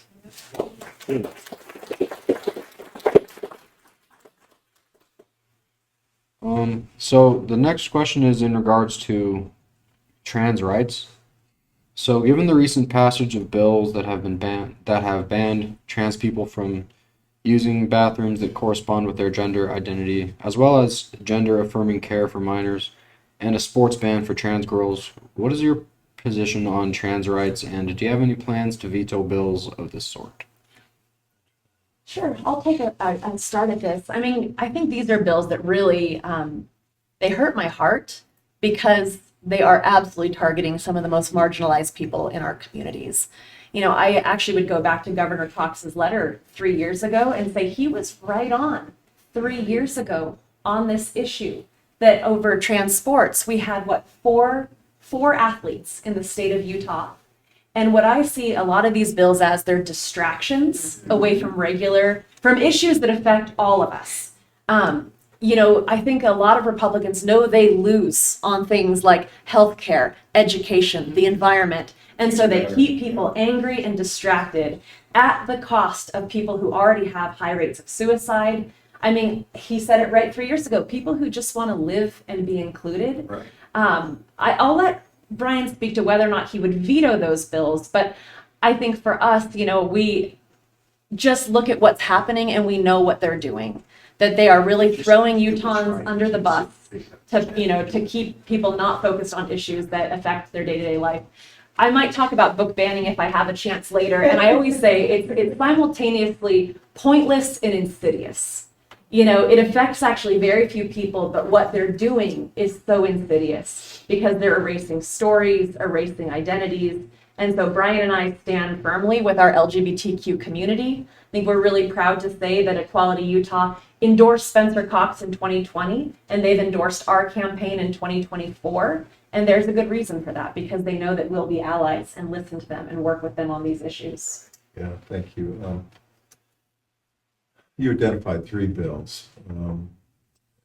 So the next question is in regards to trans rights. So given the recent passage of bills that have banned trans people from using bathrooms that correspond with their gender identity, as well as gender affirming care for minors, and a sports ban for trans girls, what is your position on trans rights, and do you have any plans to veto bills of this sort? Sure, I'll take a start at this. I mean, I think these are bills that really, they hurt my heart, because they are absolutely targeting some of the most marginalized people in our communities. You know, I actually would go back to Governor Cox's letter 3 years ago and say he was right on 3 years ago on this issue, that over trans sports, we had four athletes in the state of Utah. And what I see a lot of these bills as, they're distractions away from issues that affect all of us. You know, I think a lot of Republicans know they lose on things like healthcare, education, the environment. And so they keep people angry and distracted at the cost of people who already have high rates of suicide. I mean, he said it right 3 years ago, people who just want to live and be included. Right. I'll let Brian speak to whether or not he would veto those bills, but I think for us, you know, we just look at what's happening and we know what they're doing, that they are really throwing Utahns under the bus to keep people not focused on issues that affect their day-to-day life. I might talk about book banning if I have a chance later, and I always say it's simultaneously pointless and insidious. it affects actually very few people, but what they're doing is so insidious because they're erasing stories, erasing identities. And so Brian and I stand firmly with our LGBTQ community. I think we're really proud to say that Equality Utah endorsed Spencer Cox in 2020, and they've endorsed our campaign in 2024. And there's a good reason for that, because they know that we'll be allies and listen to them and work with them on these issues. Yeah, thank you. You identified 3 bills,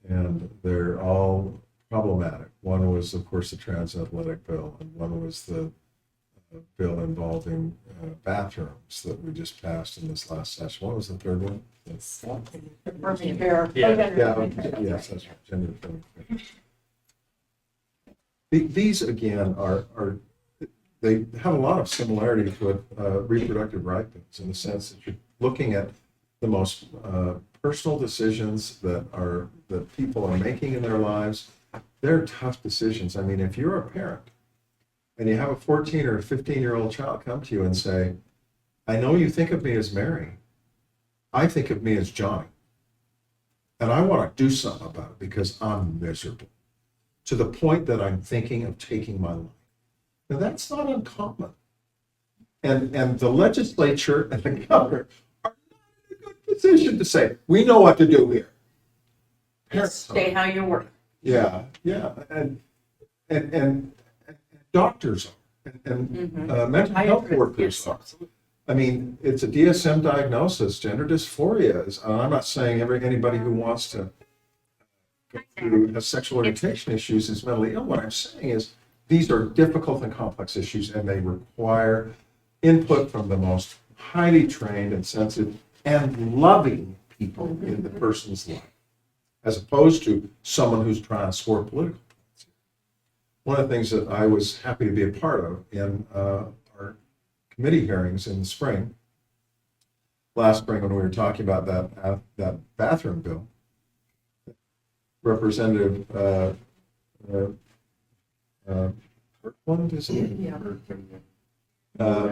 and they're all problematic. One was, of course, the trans athletic bill, and one was the bill involving bathrooms that we just passed in this last session. What was the third one? Affirming care. Yeah, yes, that's right. Gender affirming. These again they have a lot of similarities with reproductive right bills in the sense that you're looking at the most personal decisions that people are making in their lives. They're tough decisions. I mean, if you're a parent and you have a 14 or a 15-year-old child come to you and say, I know you think of me as Mary, I think of me as Johnny, and I want to do something about it because I'm miserable, to the point that I'm thinking of taking my life. Now, that's not uncommon. And the legislature and the governor are not in a good position to say, we know what to do here. Stay how you work. Yeah, and doctors are, and mental health workers are. I mean, it's a DSM diagnosis. Gender dysphoria is. I'm not saying anybody who wants to go through has sexual orientation issues is mentally ill. What I'm saying is these are difficult and complex issues, and they require input from the most highly trained and sensitive and loving people in the person's life, as opposed to someone who's trying to score political points. One of the things that I was happy to be a part of in our committee hearings in the spring, last spring when we were talking about that bathroom bill, Representative Kirkland, is it? Yeah.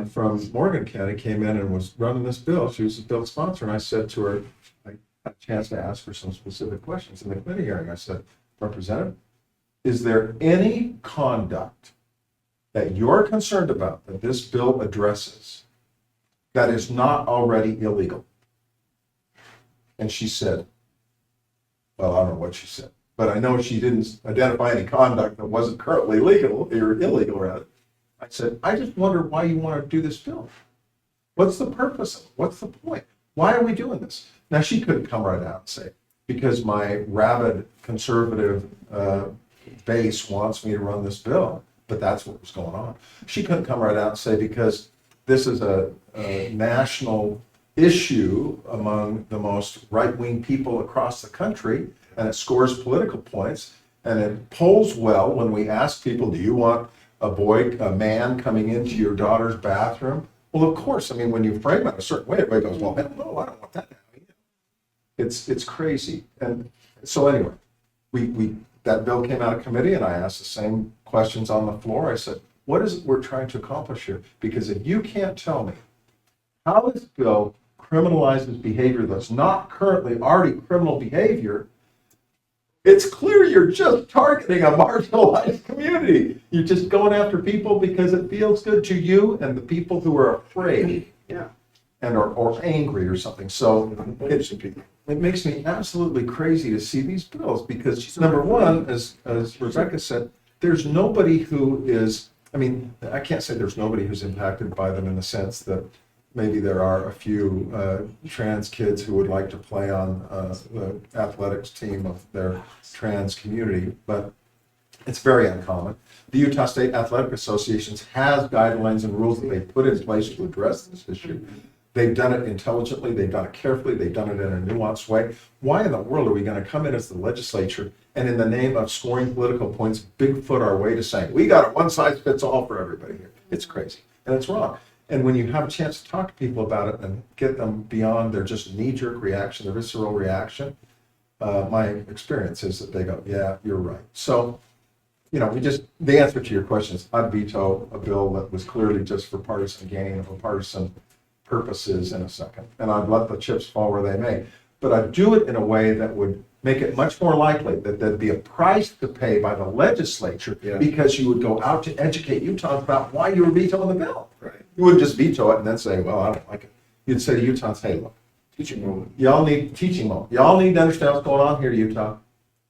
From Morgan County came in and was running this bill. She was the bill sponsor, and I said to her, I had a chance to ask her some specific questions in the committee hearing. I said, Representative, is there any conduct that you're concerned about that this bill addresses that is not already illegal? And she said, well, I don't know what she said, but I know she didn't identify any conduct that wasn't currently legal, or illegal rather. I said, I just wonder why you want to do this bill. What's the purpose of it? What's the point? Why are we doing this? Now, she couldn't come right out and say, because my rabid conservative base wants me to run this bill, but that's what was going on. She couldn't come right out and say, because this is a national issue among the most right-wing people across the country, and it scores political points, and it polls well when we ask people, do you want a man coming into your daughter's bathroom? Well, of course. I mean, when you frame it a certain way, everybody goes, well, no, I don't want that. It's crazy. And so anyway, we that bill came out of committee, and I asked the same questions on the floor. I said, what is it we're trying to accomplish here? Because if you can't tell me how this bill criminalizes behavior that's not currently already criminal behavior, it's clear you're just targeting a marginalized community. You're just going after people because it feels good to you and the people who are afraid, and or angry or something. So it makes me absolutely crazy to see these bills, because number one, as Rebekah said, there's nobody who is, I mean, I can't say there's nobody who's impacted by them in the sense that maybe there are a few trans kids who would like to play on the athletics team of their trans community, but it's very uncommon. The Utah State Athletic Association has guidelines and rules that they put in place to address this issue. They've done it intelligently, they've done it carefully, they've done it in a nuanced way. Why in the world are we going to come in as the legislature and in the name of scoring political points, Bigfoot our way to saying, we got a one-size-fits-all for everybody here? It's crazy, and it's wrong. And when you have a chance to talk to people about it and get them beyond their just knee-jerk reaction, their visceral reaction, my experience is that they go, yeah, you're right. So, the answer to your question is I'd veto a bill that was clearly just for partisan gain or partisan purposes in a second. And I'd let the chips fall where they may. but I'd do it in a way that would make it much more likely that there'd be a price to pay by the legislature because you would go out to educate Utahns about why you were vetoing the bill. Right. You wouldn't just veto it and then say, well, I don't like it. You'd say to Utahns, hey, look, Teaching moment. y'all need teaching moment. Y'all need to understand what's going on here, Utah.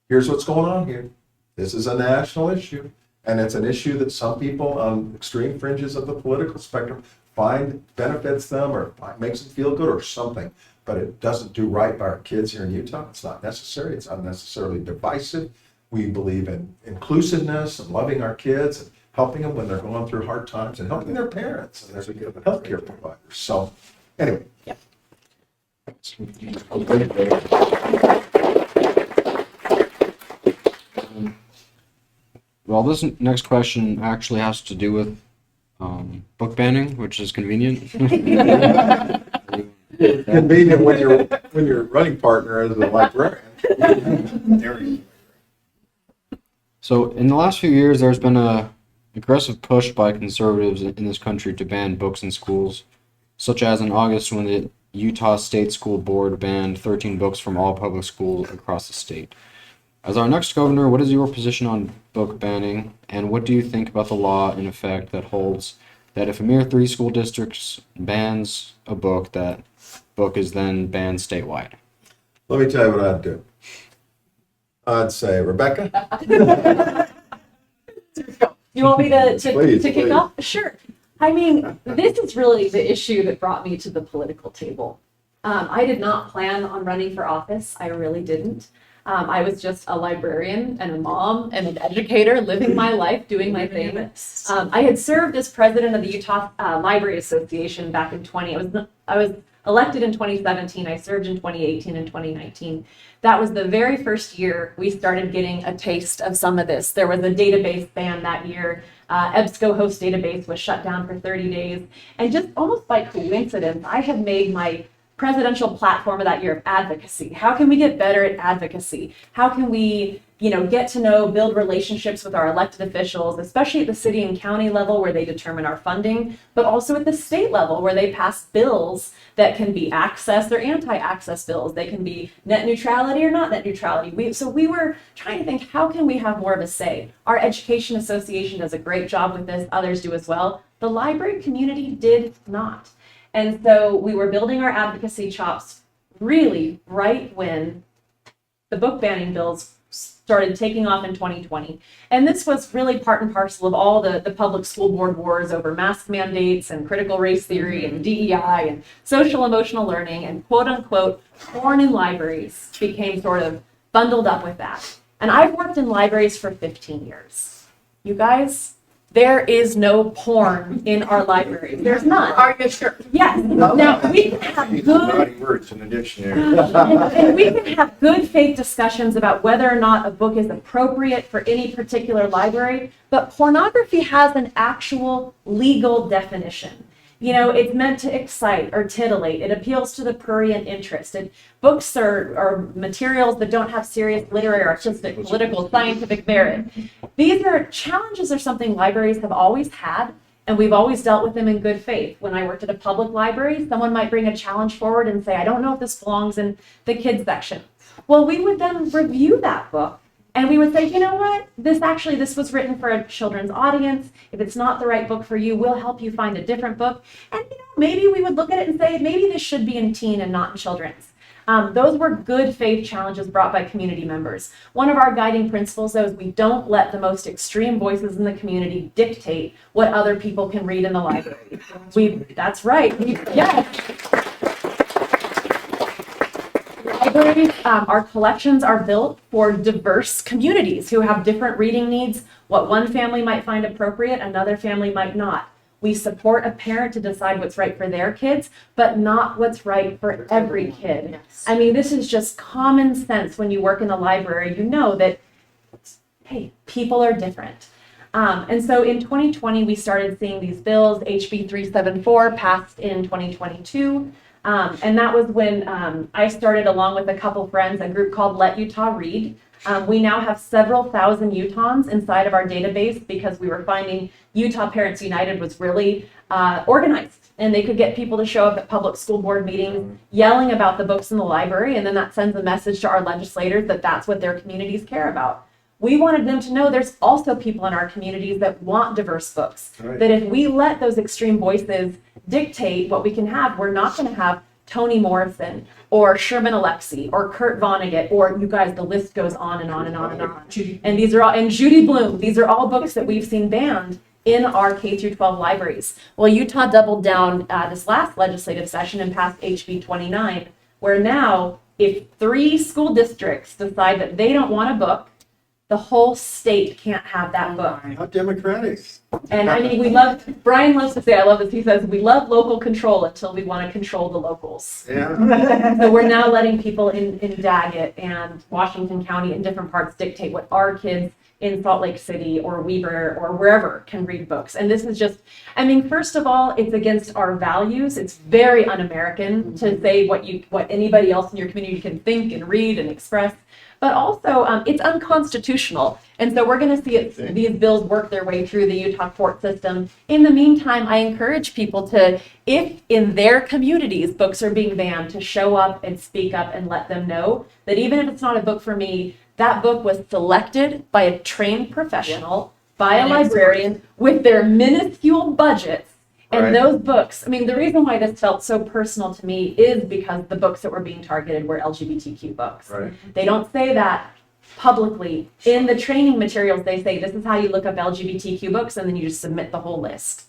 Here's what's going on here. This is a national issue, and it's an issue that some people on extreme fringes of the political spectrum find benefits them or makes them feel good or something. But it doesn't do right by our kids here in Utah. It's not necessary. It's unnecessarily divisive. We believe in inclusiveness and loving our kids and helping them when they're going through hard times and helping their parents and their healthcare providers. So, anyway. Well, this next question actually has to do with book banning, which is convenient. Convenient when your running partner is a librarian. So, in the last few years, there's been a aggressive push by conservatives in this country to ban books in schools, such as in August when the Utah State School Board banned 13 books from all public schools across the state. As our next governor, what is your position on book banning, and what do you think about the law in effect that holds that if a mere 3 school districts bans a book, that book is then banned statewide? Let me tell you what I'd do. I'd say, Rebecca, You want me to Please, kick please. off? Sure. I mean, this is really the issue that brought me to the political table. I did not plan on running for office. I really didn't. I was just a librarian and a mom and an educator living my life, doing my thing. I had served as president of the Utah Library Association back in I was elected in 2017. I served in 2018 and 2019. That was the very first year we started getting a taste of some of this. There was a database ban that year. EBSCO host database was shut down for 30 days. And just almost by coincidence, I had made my presidential platform of that year of advocacy. How can we get better at advocacy? How can we, get to know, build relationships with our elected officials, especially at the city and county level where they determine our funding, but also at the state level where they pass bills that can be access or anti-access bills. They can be net neutrality or not net neutrality. So we were trying to think, how can we have more of a say? Our education association does a great job with this. Others do as well. The library community did not. And so we were building our advocacy chops really right when the book banning bills started taking off in 2020. And this was really part and parcel of all the public school board wars over mask mandates and critical race theory and DEI and social emotional learning, and quote unquote porn in libraries became sort of bundled up with that. And I've worked in libraries for 15 years. You guys, there is no porn in our library. There's none. Are you sure? Yes. Now, we can have good Naughty words in the dictionary. and we can have good faith discussions about whether or not a book is appropriate for any particular library, but pornography has an actual legal definition. It's meant to excite or titillate. It appeals to the prurient interest. Books are materials that don't have serious literary, artistic, political, scientific merit. These are challenges or something libraries have always had, and we've always dealt with them in good faith. When I worked at a public library, someone might bring a challenge forward and say, I don't know if this belongs in the kids section. Well, we would then review that book. And we would say, you know what, this was written for a children's audience. If it's not the right book for you, we'll help you find a different book. And maybe we would look at it and say, maybe this should be in teen and not in children's. Those were good faith challenges brought by community members. One of our guiding principles, though, is we don't let the most extreme voices in the community dictate what other people can read in the library. That's right. Yes. Libraries, our collections are built for diverse communities who have different reading needs. What one family might find appropriate, another family might not. We support a parent to decide what's right for their kids, but not what's right for every kid. Yes. I mean, this is just common sense. When you work in a library, you know that, hey, people are different. And so in 2020, we started seeing these bills. HB 374 passed in 2022. And that was when I started, along with a couple friends, a group called Let Utah Read. We now have several thousand Utahns inside of our database because we were finding Utah Parents United was really organized. And they could get people to show up at public school board meetings yelling about the books in the library. And then that sends a message to our legislators that that's what their communities care about. We wanted them to know there's also people in our communities that want diverse books. Right. That if we let those extreme voices dictate what we can have, we're not going to have Toni Morrison or Sherman Alexie or Kurt Vonnegut, or you guys, the list goes on and on and on and on. And these are all, and Judy Blume, these are all books that we've seen banned in our K through 12 libraries. Well, Utah doubled down this last legislative session and passed HB 29, where now if 3 school districts decide that they don't want a book, the whole state can't have that book. How democratic. And I mean, Brian loves to say, I love this, he says, we love local control until we want to control the locals. Yeah. So we're now letting people in Daggett and Washington County and different parts dictate what our kids in Salt Lake City or Weber or wherever can read books. And this is just, I mean, first of all, it's against our values. It's very un-American to say what anybody else in your community can think and read and express. But also, it's unconstitutional. And so we're going to see these bills work their way through the Utah court system. In the meantime, I encourage people to, if in their communities books are being banned, to show up and speak up and let them know that even if it's not a book for me, that book was selected by a trained professional, by a librarian, with their minuscule budgets. And Right. those books, I mean, the reason why this felt so personal to me is because the books that were being targeted were LGBTQ books. Right. They don't say that publicly. In the training materials, they say this is how you look up LGBTQ books, and then you just submit the whole list.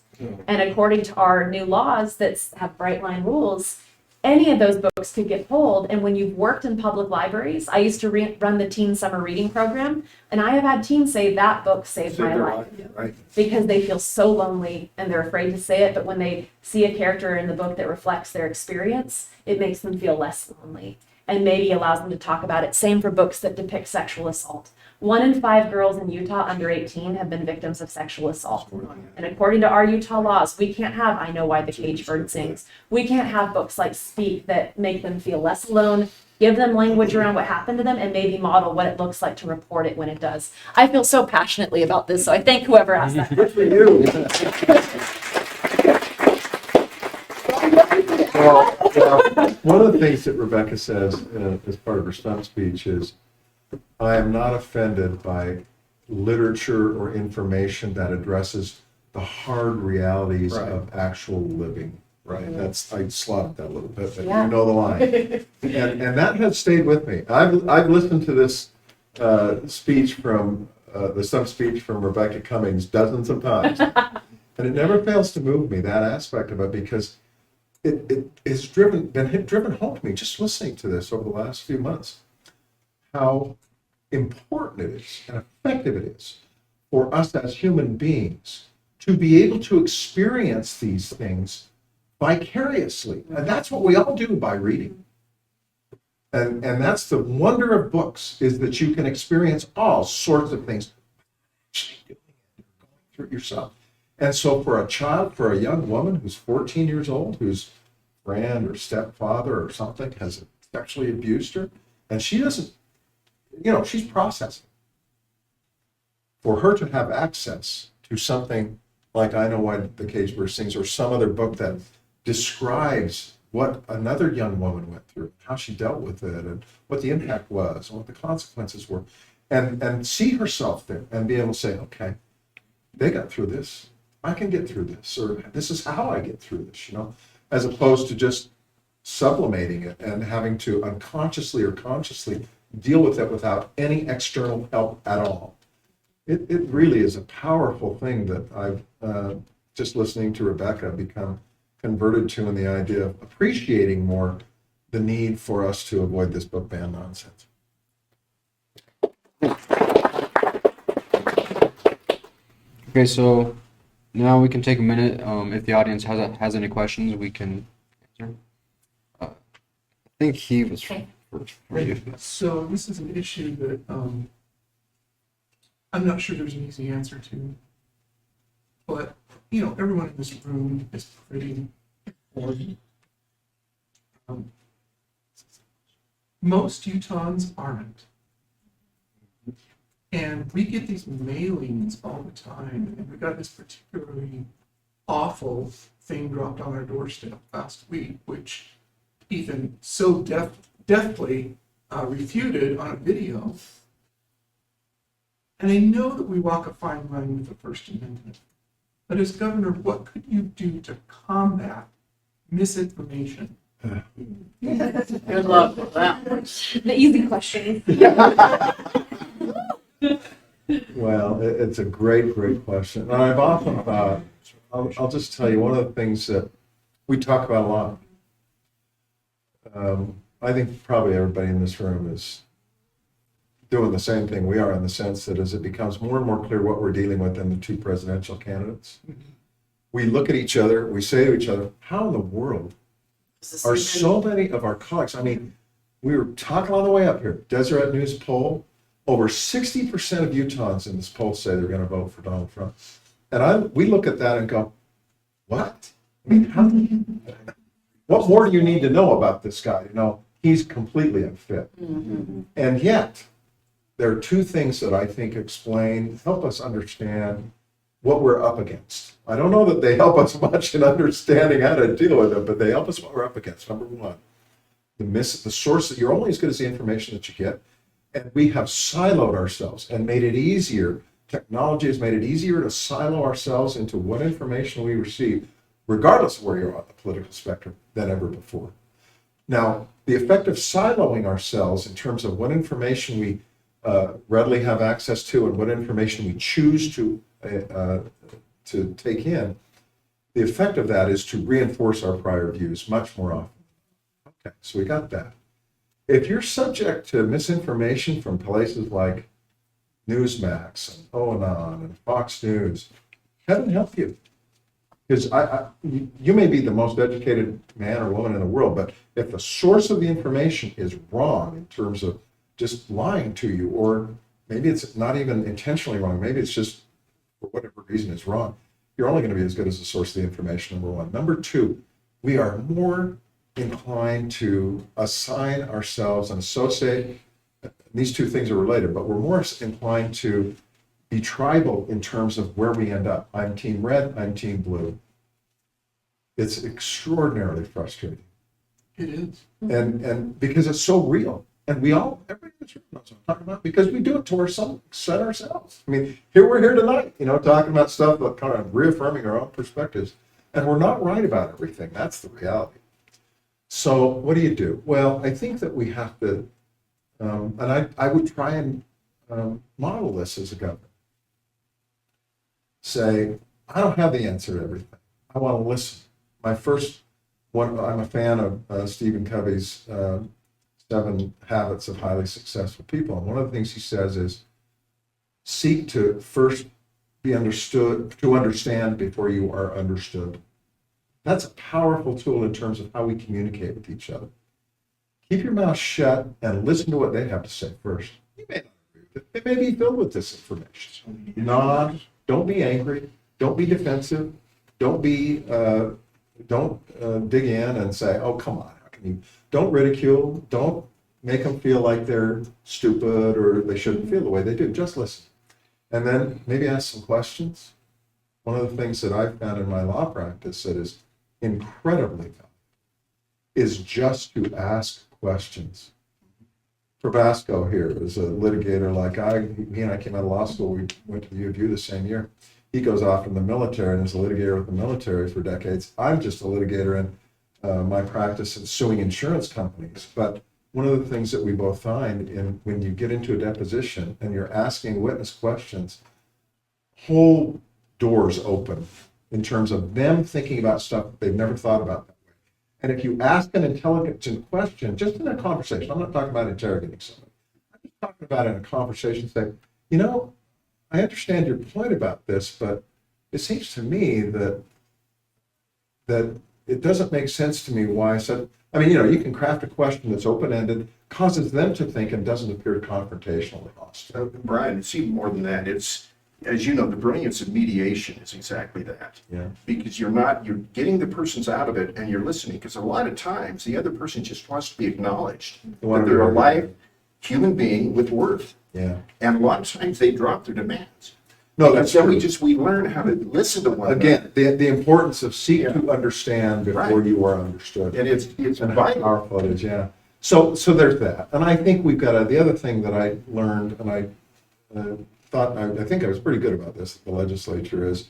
And according to our new laws that have bright line rules, any of those books could get pulled. And when you've worked in public libraries, I used to run the teen summer reading program, and I have had teens say that book saved my life. Right. Because they feel so lonely and they're afraid to say it, but when they see a character in the book that reflects their experience, it makes them feel less lonely and maybe allows them to talk about it. Same for books that depict sexual assault. 1 in 5 girls in Utah under 18 have been victims of sexual assault. And according to our Utah laws, we can't have I Know Why the Caged Bird Sings. We can't have books like Speak that make them feel less alone, give them language around what happened to them, and maybe model what it looks like to report it when it does. I feel so passionately about this, so I thank whoever asked that. Good for you. One of the things that Rebekah says as part of her stump speech is, I am not offended by literature or information that addresses the hard realities Right. of actual living. Right. That's, I slotted that a little bit, but Yeah. you know the line. And that has stayed with me. I've listened to this speech from, the stump speech from Rebekah Cummings dozens of times. And it never fails to move me, that aspect of it, because it has been driven home to me just listening to this over the last few months, how important it is and effective it is for us as human beings to be able to experience these things vicariously. And that's what we all do by reading. And that's the wonder of books, is that you can experience all sorts of things actually doing it, going through it yourself. And so for a child, for a young woman who's 14 years old, whose friend or stepfather or something has sexually abused her, and she doesn't, she's processing. For her to have access to something like I Know Why the Caged Bird Sings, or some other book that describes what another young woman went through, how she dealt with it, and what the impact was, and what the consequences were, and see herself there and be able to say, okay, they got through this, I can get through this, or this is how I get through this, as opposed to just sublimating it and having to unconsciously or consciously deal with it without any external help at all. It really is a powerful thing that I've, just listening to Rebekah, become converted to, in the idea of appreciating more the need for us to avoid this book ban nonsense. Okay, so now we can take a minute. If the audience has any questions, we can answer. I think he was Okay. first for you. So this is an issue that I'm not sure there's an easy answer to. But, everyone in this room is pretty informed. Most Utahns aren't. And we get these mailings all the time, and we got this particularly awful thing dropped on our doorstep last week, which Ethan so deftly refuted on a video. And I know that we walk a fine line with the First Amendment, but as governor, what could you do to combat misinformation? Good luck with that one. The easy questions. Well, it's a great question. And I've often thought, I'll just tell you, one of the things that we talk about a lot, I think probably everybody in this room is doing the same thing we are, in the sense that as it becomes more and more clear what we're dealing with in the two presidential candidates, we look at each other, we say to each other, how in the world are so many of our colleagues? I mean, we were talking on the way up here, Deseret News poll, over 60% of Utahns in this poll say they're going to vote for Donald Trump. And we look at that and go, what? I mean, what more do you need to know about this guy? You know, he's completely unfit. And yet, there are two things that I think help us understand what we're up against. I don't know that they help us much in understanding how to deal with it, but they help us what we're up against. Number one, the source that you're only as good as the information that you get. And we have siloed ourselves and made it easier. Technology has made it easier to silo ourselves into what information we receive, regardless of where you're on the political spectrum, than ever before. Now, the effect of siloing ourselves in terms of what information we readily have access to and what information we choose to take in, the effect of that is to reinforce our prior views much more often. Okay, so we got that. If you're subject to misinformation from places like Newsmax and Onan and Fox News, heaven help you. Because you may be the most educated man or woman in the world, but if the source of the information is wrong in terms of just lying to you, or maybe it's not even intentionally wrong, maybe it's just for whatever reason it's wrong, you're only going to be as good as the source of the information, number one. Number two, we are more inclined to assign ourselves and associate, these two things are related, but we're more inclined to be tribal in terms of where we end up. I'm team red, I'm team blue. It's extraordinarily frustrating. It is. And because it's so real. And everybody in this room knows what I'm talking about, because we do it to ourselves. I mean, we're here tonight, talking about stuff, but kind of reaffirming our own perspectives. And we're not right about everything. That's the reality. So what do you do? Well, I think that we have to, and I would try and model this as a governor. Say, I don't have the answer to everything. I want to listen. I'm a fan of Stephen Covey's 7 Habits of Highly Successful People. And one of the things he says is, seek to first be understood, to understand before you are understood. That's a powerful tool in terms of how we communicate with each other. Keep your mouth shut and listen to what they have to say first. You may not agree with it. They may be filled with disinformation. Nod. Don't be angry. Don't be defensive. Don't dig in and say, "Oh, come on, how can you?" Don't ridicule. Don't make them feel like they're stupid or they shouldn't feel the way they do. Just listen, and then maybe ask some questions. One of the things that I've found in my law practice that is incredibly valuable is just to ask questions. Probasco here is a litigator like he and I came out of law school. We went to the U of U the same year. He goes off in the military and is a litigator with the military for decades. I'm just a litigator in my practice in suing insurance companies. But one of the things that we both find when you get into a deposition and you're asking witness questions, whole doors open in terms of them thinking about stuff that they've never thought about that way. And if you ask an intelligent question, just in a conversation, I'm not talking about interrogating somebody, I'm just talking about in a conversation, say, I understand your point about this, but it seems to me that it doesn't make sense to me why I said, you can craft a question that's open-ended, causes them to think, and doesn't appear confrontationally hostile. Brian, it's even more than that. It's as you know, the brilliance of mediation is exactly that. Yeah. Because you're getting the persons out of it and you're listening. Because a lot of times the other person just wants to be acknowledged that they're a live human being with worth. Yeah. And a lot of times they drop their demands. No, that's then true. we learn how to listen to one another. Again, the importance of seek Yeah. to understand before Right. you are understood. And it's And how vital. powerful it is, yeah. So there's that. And I think we've got the other thing that I learned, and I I think I was pretty good about this at the legislature, is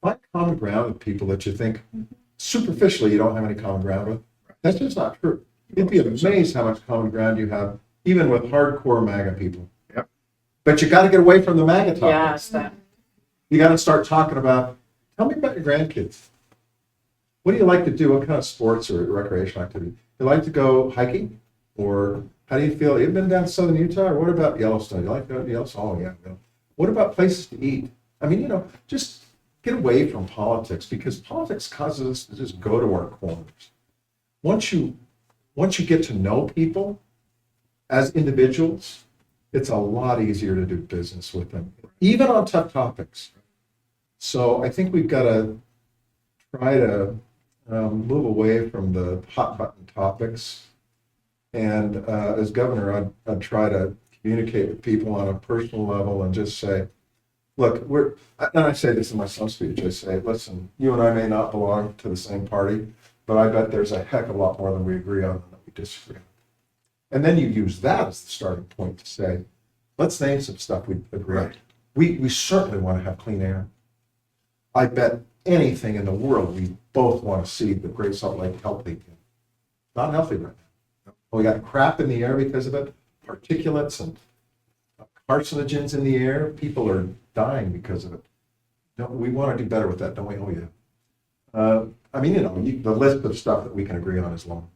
find common ground with people that you think superficially you don't have any common ground with. That's just not true. You'd be amazed how much common ground you have, even with hardcore MAGA people. Yep. But you got to get away from the MAGA topics. Yes, that, You got to start talking about, tell me about your grandkids. What do you like to do? What kind of sports or recreational activity? You like to go hiking? Or how do you feel? You've been down to southern Utah? Or what about Yellowstone? You like to go to Yellowstone? Oh, yeah. yeah. What about places to eat? I mean, just get away from politics, because politics causes us to just go to our corners. Once you get to know people as individuals, it's a lot easier to do business with them, even on tough topics. So I think we've got to try to move away from the hot button topics. And as governor, I'd try to communicate with people on a personal level and just say, look, and I say this in my son's speech, I say, listen, you and I may not belong to the same party, but I bet there's a heck of a lot more than we agree on than that we disagree on. And then you use that as the starting point to say, let's name some stuff we agree on. Right. We certainly want to have clean air. I bet anything in the world we both want to see the Great Salt Lake healthy. Not healthy right now. We got crap in the air because of it, particulates and carcinogens in the air. People are dying because of it. We want to do better with that, don't we? Oh, yeah. I mean, the list of stuff that we can agree on is long.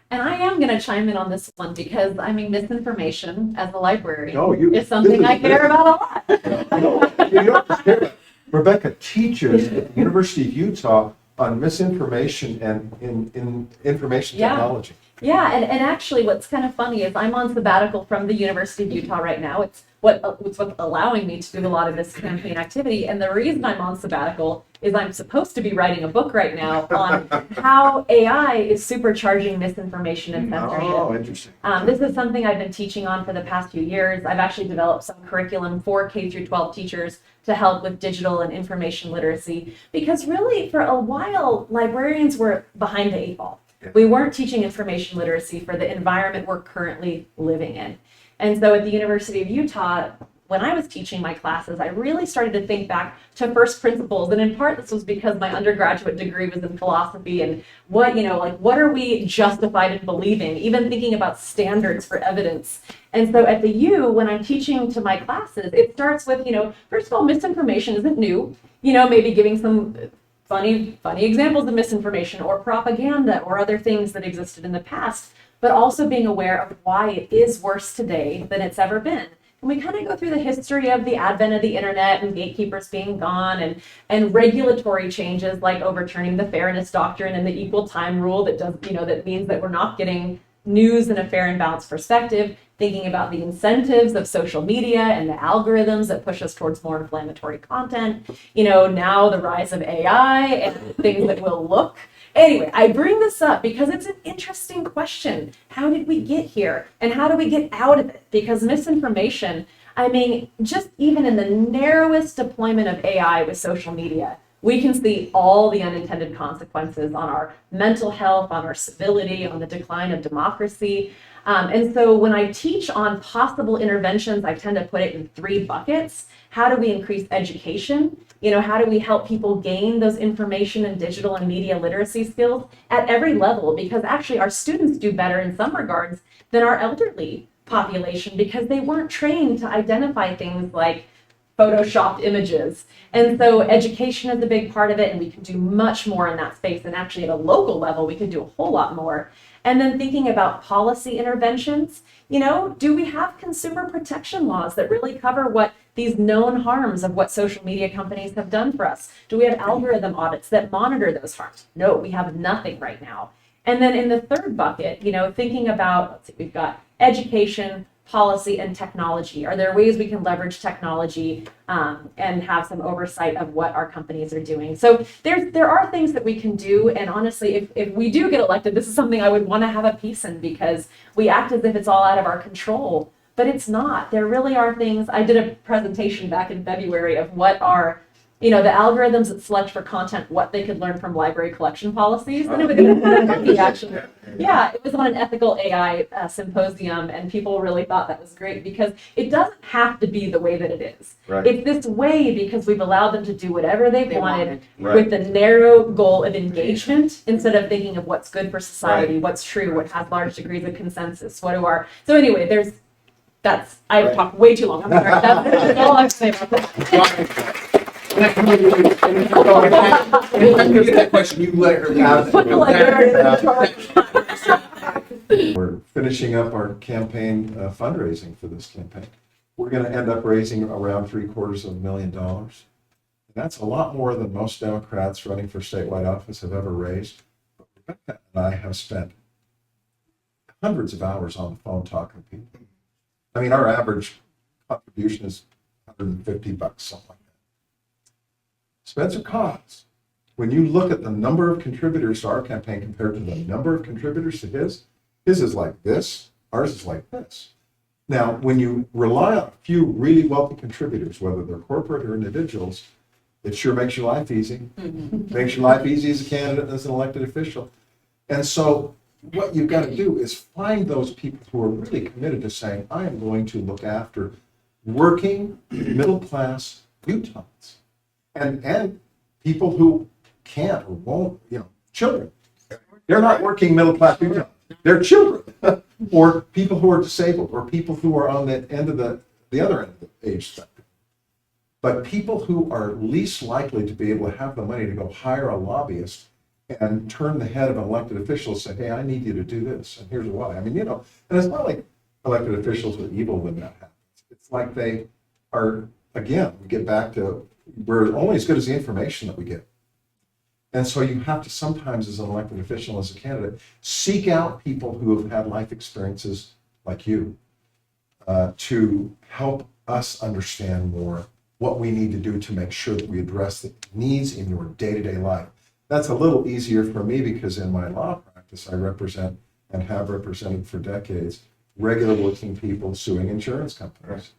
And I am going to chime in on this one because, I mean, misinformation as a librarian No, is something I care about a lot. You don't care about it. Rebekah teaches at the University of Utah on misinformation and in information Yeah. technology. Yeah, and actually what's kind of funny is I'm on sabbatical from the University of Utah right now. It's what's allowing me to do a lot of this campaign activity. And the reason I'm on sabbatical is I'm supposed to be writing a book right now on how AI is supercharging misinformation and censorship. Oh, interesting. This is something I've been teaching on for the past few years. I've actually developed some curriculum for K through 12 teachers to help with digital and information literacy, because really for a while, librarians were behind the eight ball. We weren't teaching information literacy for the environment we're currently living in. And so at the University of Utah, when I was teaching my classes, I really started to think back to first principles. And in part, this was because my undergraduate degree was in philosophy and what are we justified in believing, even thinking about standards for evidence. And so at the U, when I'm teaching to my classes, it starts with, first of all, misinformation isn't new, maybe giving some funny examples of misinformation or propaganda or other things that existed in the past, but also being aware of why it is worse today than it's ever been. And we kind of go through the history of the advent of the internet and gatekeepers being gone and regulatory changes like overturning the fairness doctrine and the equal time rule that means that we're not getting news in a fair and balanced perspective, thinking about the incentives of social media and the algorithms that push us towards more inflammatory content, now the rise of AI and things that will look. Anyway, I bring this up because it's an interesting question. How did we get here? And how do we get out of it? Because misinformation, just even in the narrowest deployment of AI with social media, we can see all the unintended consequences on our mental health, on our civility, on the decline of democracy. And so when I teach on possible interventions, I tend to put it in 3 buckets. How do we increase education? How do we help people gain those information and digital and media literacy skills at every level? Because actually our students do better in some regards than our elderly population because they weren't trained to identify things like photoshopped images. And so education is a big part of it, and we can do much more in that space. And actually at a local level, we can do a whole lot more. And then thinking about policy interventions, do we have consumer protection laws that really cover what these known harms of what social media companies have done for us? Do we have algorithm audits that monitor those harms? No, we have nothing right now. And then in the third bucket, thinking about, we've got education, policy and technology? Are there ways we can leverage technology and have some oversight of what our companies are doing? So there are things that we can do. And honestly, if we do get elected, this is something I would want to have a piece in, because we act as if it's all out of our control, but it's not. There really are things. I did a presentation back in February of what are, the algorithms that select for content, what they could learn from library collection policies. And it was kind of funny, actually. Yeah, it was on an ethical AI symposium, and people really thought that was great, because it doesn't have to be the way that it is. Right. It's this way because we've allowed them to do whatever they wanted Right. with the narrow goal of engagement, instead of thinking of what's good for society, what's true, what has large degrees of consensus, So anyway, I've talked way too long. I'm sorry. That's all I have to say about that. That question, you let her We're finishing up our campaign fundraising for this campaign. We're going to end up raising around $750,000. That's a lot more than most Democrats running for statewide office have ever raised. But Rebekah and I have spent hundreds of hours on the phone talking to people. I mean, our average contribution is $150, something like that. Spencer Cox, when you look at the number of contributors to our campaign compared to the number of contributors to his is like this, ours is like this. Now, when you rely on a few really wealthy contributors, whether they're corporate or individuals, it sure makes your life easy. Makes your life easy as a candidate, as an elected official. And so what you've got to do is find those people who are really committed to saying, I am going to look after working middle-class Utahns. And people who can't or won't, children. They're not working middle-class Utahns. They're children. Or people who are disabled, or people who are on the end of the other end of the age spectrum. But people who are least likely to be able to have the money to go hire a lobbyist and turn the head of an elected official and say, hey, I need you to do this, and here's why. I mean, and it's not like elected officials are evil when that happens. It's like they are, again, we get back to, we're only as good as the information that we get. And so you have to sometimes, as an elected official, as a candidate, seek out people who have had life experiences like you to help us understand more what we need to do to make sure that we address the needs in your day-to-day life. That's a little easier for me because in my law practice, I represent and have represented for decades regular working people suing insurance companies.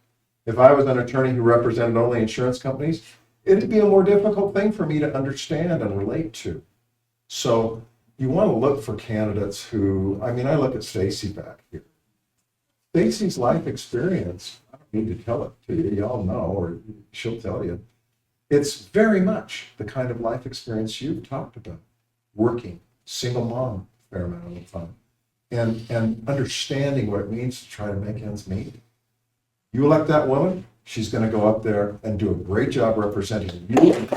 If I was an attorney who represented only insurance companies, it'd be a more difficult thing for me to understand and relate to. So you want to look for candidates who, I look at Stacy back here. Stacy's life experience, I don't need to tell it to you, y'all know, or she'll tell you. It's very much the kind of life experience you've talked about. Working, single mom, a fair amount of the time, and understanding what it means to try to make ends meet. You elect that woman, she's going to go up there and do a great job representing you.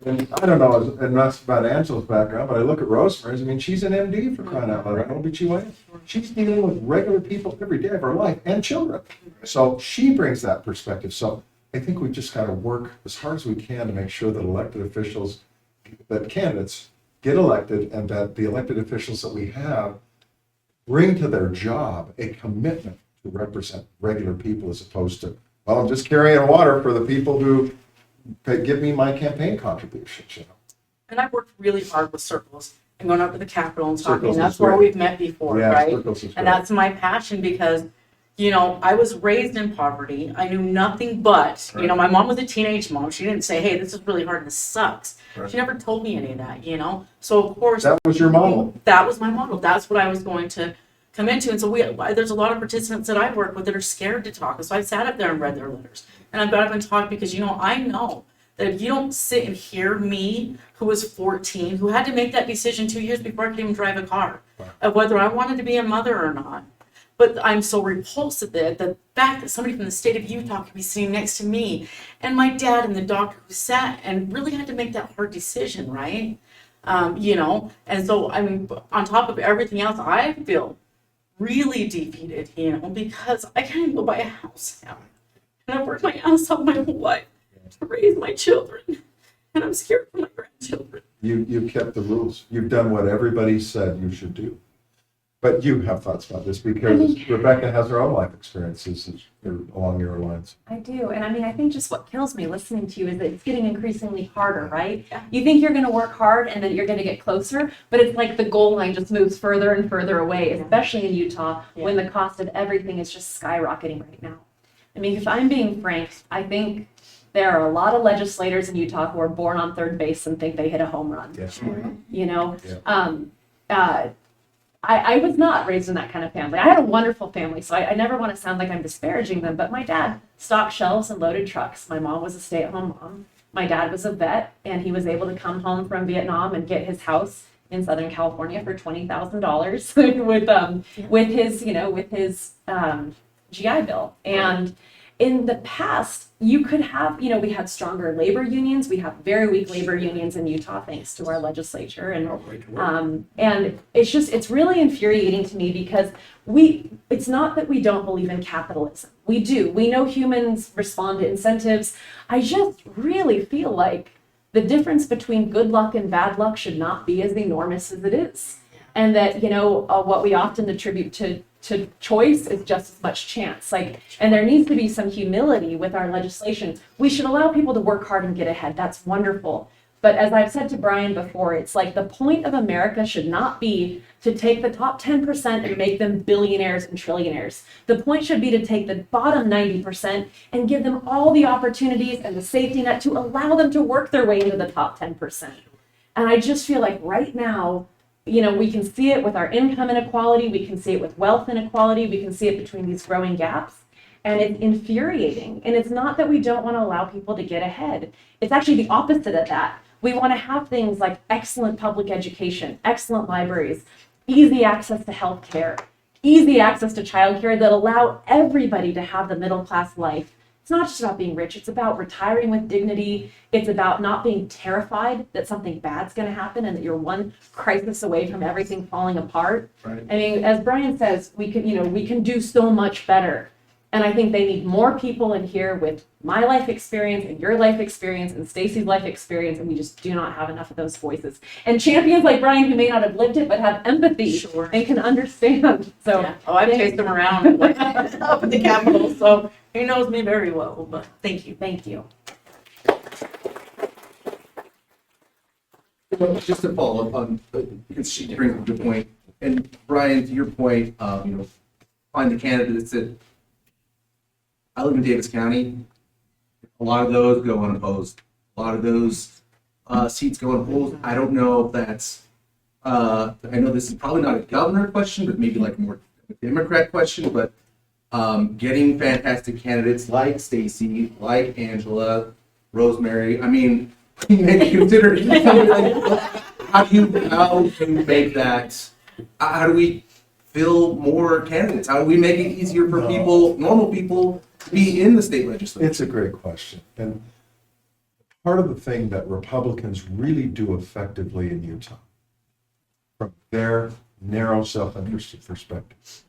And I don't know enough about Angela's background, but I look at Rosemary's. She's an MD for crying out loud. OBGYN. She's dealing with regular people every day of her life and children. So she brings that perspective. So I think we've just got to work as hard as we can to make sure that elected officials, that candidates get elected, and that the elected officials that we have bring to their job a commitment to represent regular people as opposed to, well, I'm just carrying water for the people who give me my campaign contributions. And I've worked really hard with circles and going up to the Capitol and talking. Circles And that's is where great. we've met before, Yeah, right? Circles is And great. that's my passion because, I was raised in poverty. I knew nothing but, Right. my mom was a teenage mom. She didn't say, hey, this is really hard and this sucks. Right. She never told me any of that, So of course, That was your model. that was my model. That's what I was going to come into. And so there's a lot of participants that I work with that are scared to talk. And so I sat up there and read their letters. And I've got up and talked because, I know that if you don't sit and hear me, who was 14, who had to make that decision 2 years before I could even drive a car, of whether I wanted to be a mother or not. But I'm so repulsed at the fact that somebody from the state of Utah could be sitting next to me and my dad and the doctor who sat and really had to make that hard decision, right? And so, on top of everything else, I feel really defeated, because I can't even go buy a house now. And I've worked my ass off my whole life to raise my children. And I'm scared for my grandchildren. You've kept the rules. You've done what everybody said you should do. But you have thoughts about this because Rebekah has her own life experiences along your lines. I do. And I mean, I think just what kills me listening to you is that it's getting increasingly harder, right? You think you're going to work hard and then you're going to get closer, but it's like the goal line just moves further and further away, especially in Utah when the cost of everything is just skyrocketing right now. I mean, if I'm being frank, I think there are a lot of legislators in Utah who are born on third base and think they hit a home run. Yes. You know? Yeah. I was not raised in that kind of family. I had a wonderful family, so I never want to sound like I'm disparaging them, but my dad stocked shelves and loaded trucks. My mom was a stay-at-home mom. My dad was a vet, and he was able to come home from Vietnam and get his house in Southern California for $20,000 with his GI Bill. And in the past, you could have, we had stronger labor unions. We have very weak labor unions in Utah, thanks to our legislature. And it's really infuriating to me because it's not that we don't believe in capitalism. We do. We know humans respond to incentives. I just really feel like the difference between good luck and bad luck should not be as enormous as it is. And that, what we often attribute to choice is just as much chance. And there needs to be some humility with our legislation. We should allow people to work hard and get ahead. That's wonderful. But as I've said to Brian before, it's like the point of America should not be to take the top 10% and make them billionaires and trillionaires. The point should be to take the bottom 90% and give them all the opportunities and the safety net to allow them to work their way into the top 10%. And I just feel like right now, we can see it with our income inequality, we can see it with wealth inequality, we can see it between these growing gaps, and it's infuriating. And it's not that we don't want to allow people to get ahead. It's actually the opposite of that. We want to have things like excellent public education, excellent libraries, easy access to health care, easy access to childcare that allow everybody to have the middle-class life. It's not just about being rich, it's about retiring with dignity. It's about not being terrified that something bad's going to happen and that you're one crisis away from everything falling apart. Right. I mean, as Brian says, we can do so much better. And I think they need more people in here with my life experience and your life experience and Stacy's life experience, and we just do not have enough of those voices. And champions like Brian who may not have lived it but have empathy and can understand. So I've chased him around up at the Capitol, so he knows me very well. But thank you. Thank you. Well, just to follow up on, because she brings up a good point, and Brian, to your point, find the candidates that I live in Davis County. A lot of those go unopposed. A lot of those seats go unopposed. I don't know if that's. I know this is probably not a governor question, but maybe like more a Democrat question. But getting fantastic candidates like Stacy, like Angela, Rosemary. I mean, maybe consider how do you make that? How do we fill more candidates? How do we make it easier for people, normal people, to be in the state legislature? It's a great question. And part of the thing that Republicans really do effectively in Utah, from their narrow self-interested perspective,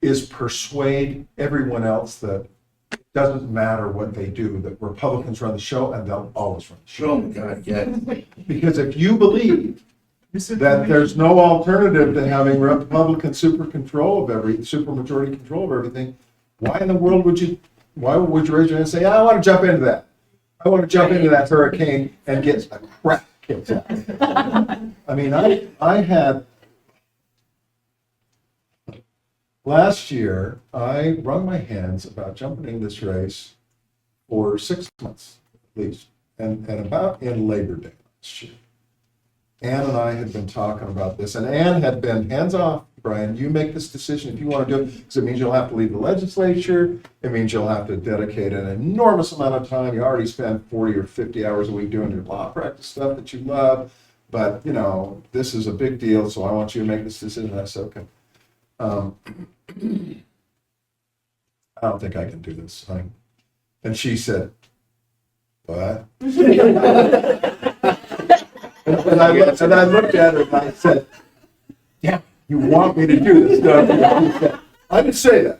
is persuade everyone else that it doesn't matter what they do, that Republicans run the show and they'll always run the show. Oh my God, yeah. Because if you believe that there's no alternative to having Republican supermajority control of everything, why in the world would you raise your hand and say, I want to jump into that. I want to jump into that hurricane and get a crap kicked out. I mean, I had, last year, I wrung my hands about jumping in this race for 6 months at least, and about in Labor Day last year. Ann and I had been talking about this, and Ann had been hands off. Brian, you make this decision if you want to do it, because it means you'll have to leave the legislature. It means you'll have to dedicate an enormous amount of time. You already spend 40 or 50 hours a week doing your law practice stuff that you love, but this is a big deal, so I want you to make this decision. And I said, okay. I don't think I can do this. And she said, what? And I looked at her and I said, yeah, you want me to do this, don't you? She said, I didn't say that.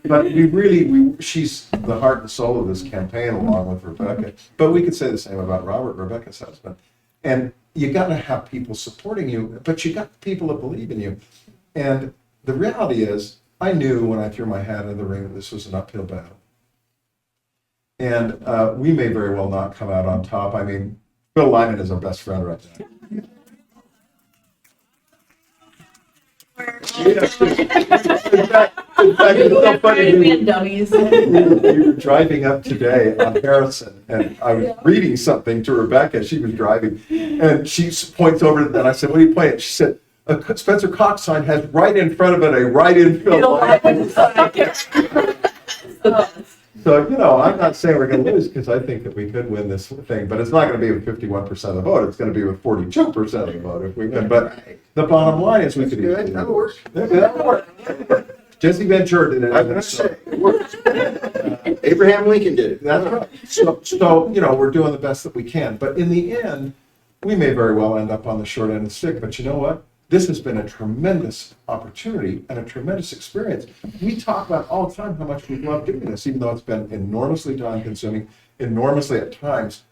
But she's the heart and soul of this campaign along with Rebekah. But we could say the same about Robert, Rebekah's husband. And you got to have people supporting you, but you got people that believe in you. And the reality is, I knew when I threw my hat in the ring that this was an uphill battle. And we may very well not come out on top. I mean, Bill Lyman is our best friend right now. In fact, it's so funny. We were driving up today on Harrison, and I was reading something to Rebekah. She was driving, and she points over, and I said, "What are you playing?" She said, "A Spencer Cox sign has right in front of it a write-in fill." So, I'm not saying we're going to lose because I think that we could win this thing, but it's not going to be with 51% of the vote. It's going to be with 42% of the vote if we win. But the bottom line is we could easily That'll work. That'll work. Jesse Ventura did it. I'm gonna say, it works. Abraham Lincoln did it. That's right. So, we're doing the best that we can. But in the end, we may very well end up on the short end of the stick. But you know what? This has been a tremendous opportunity and a tremendous experience. We talk about all the time how much we love doing this, even though it's been enormously time-consuming, enormously at times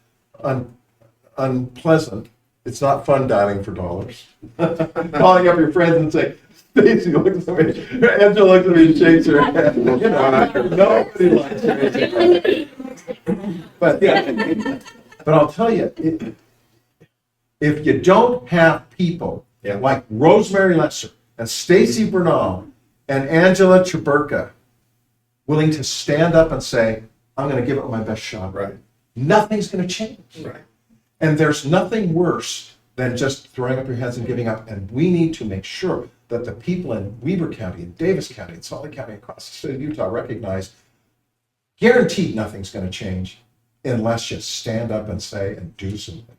unpleasant. It's not fun dialing for dollars. Calling up your friends and saying, Stacy looks at me, Angela looks at me and shakes her head. Nobody likes her. But I'll tell you, if you don't have people like Rosemary Lesser and Stacy Bernal and Angela Chuberka willing to stand up and say, I'm going to give it my best shot. Right. Nothing's going to change. Right. And there's nothing worse than just throwing up your hands and giving up. And we need to make sure that the people in Weber County, in Davis County, in Salt Lake County, across the state of Utah recognize guaranteed nothing's going to change unless you stand up and say and do something.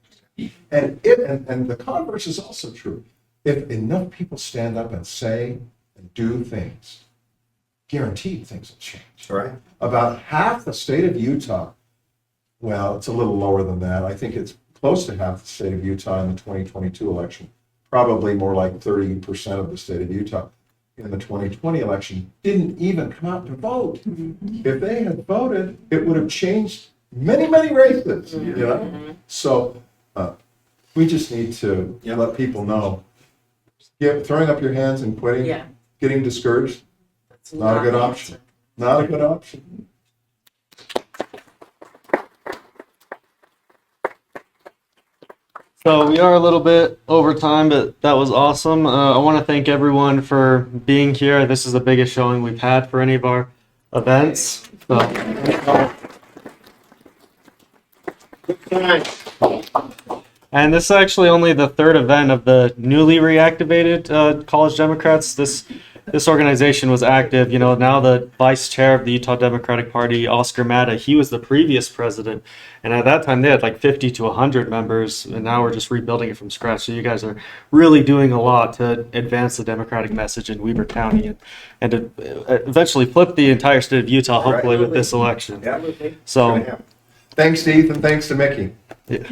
And the converse is also true. If enough people stand up and say and do things, guaranteed things will change. Right. About half the state of Utah, well, it's a little lower than that. I think it's close to half the state of Utah in the 2022 election. Probably more like 30% of the state of Utah in the 2020 election didn't even come out to vote. If they had voted, it would have changed many, many races. So we just need to let people know. Throwing up your hands and quitting, getting discouraged, not a good option. Not a good option. So we are a little bit over time, but that was awesome. I want to thank everyone for being here. This is the biggest showing we've had for any of our events. So. And this is actually only the third event of the newly reactivated College Democrats. This organization was active. Now the vice chair of the Utah Democratic Party, Oscar Matta, he was the previous president. And at that time, they had like 50 to 100 members. And now we're just rebuilding it from scratch. So you guys are really doing a lot to advance the Democratic message in Weber County and to eventually flip the entire state of Utah, hopefully, with this election. Yeah. So Thanks to Ethan, thanks to Mickey. Yeah.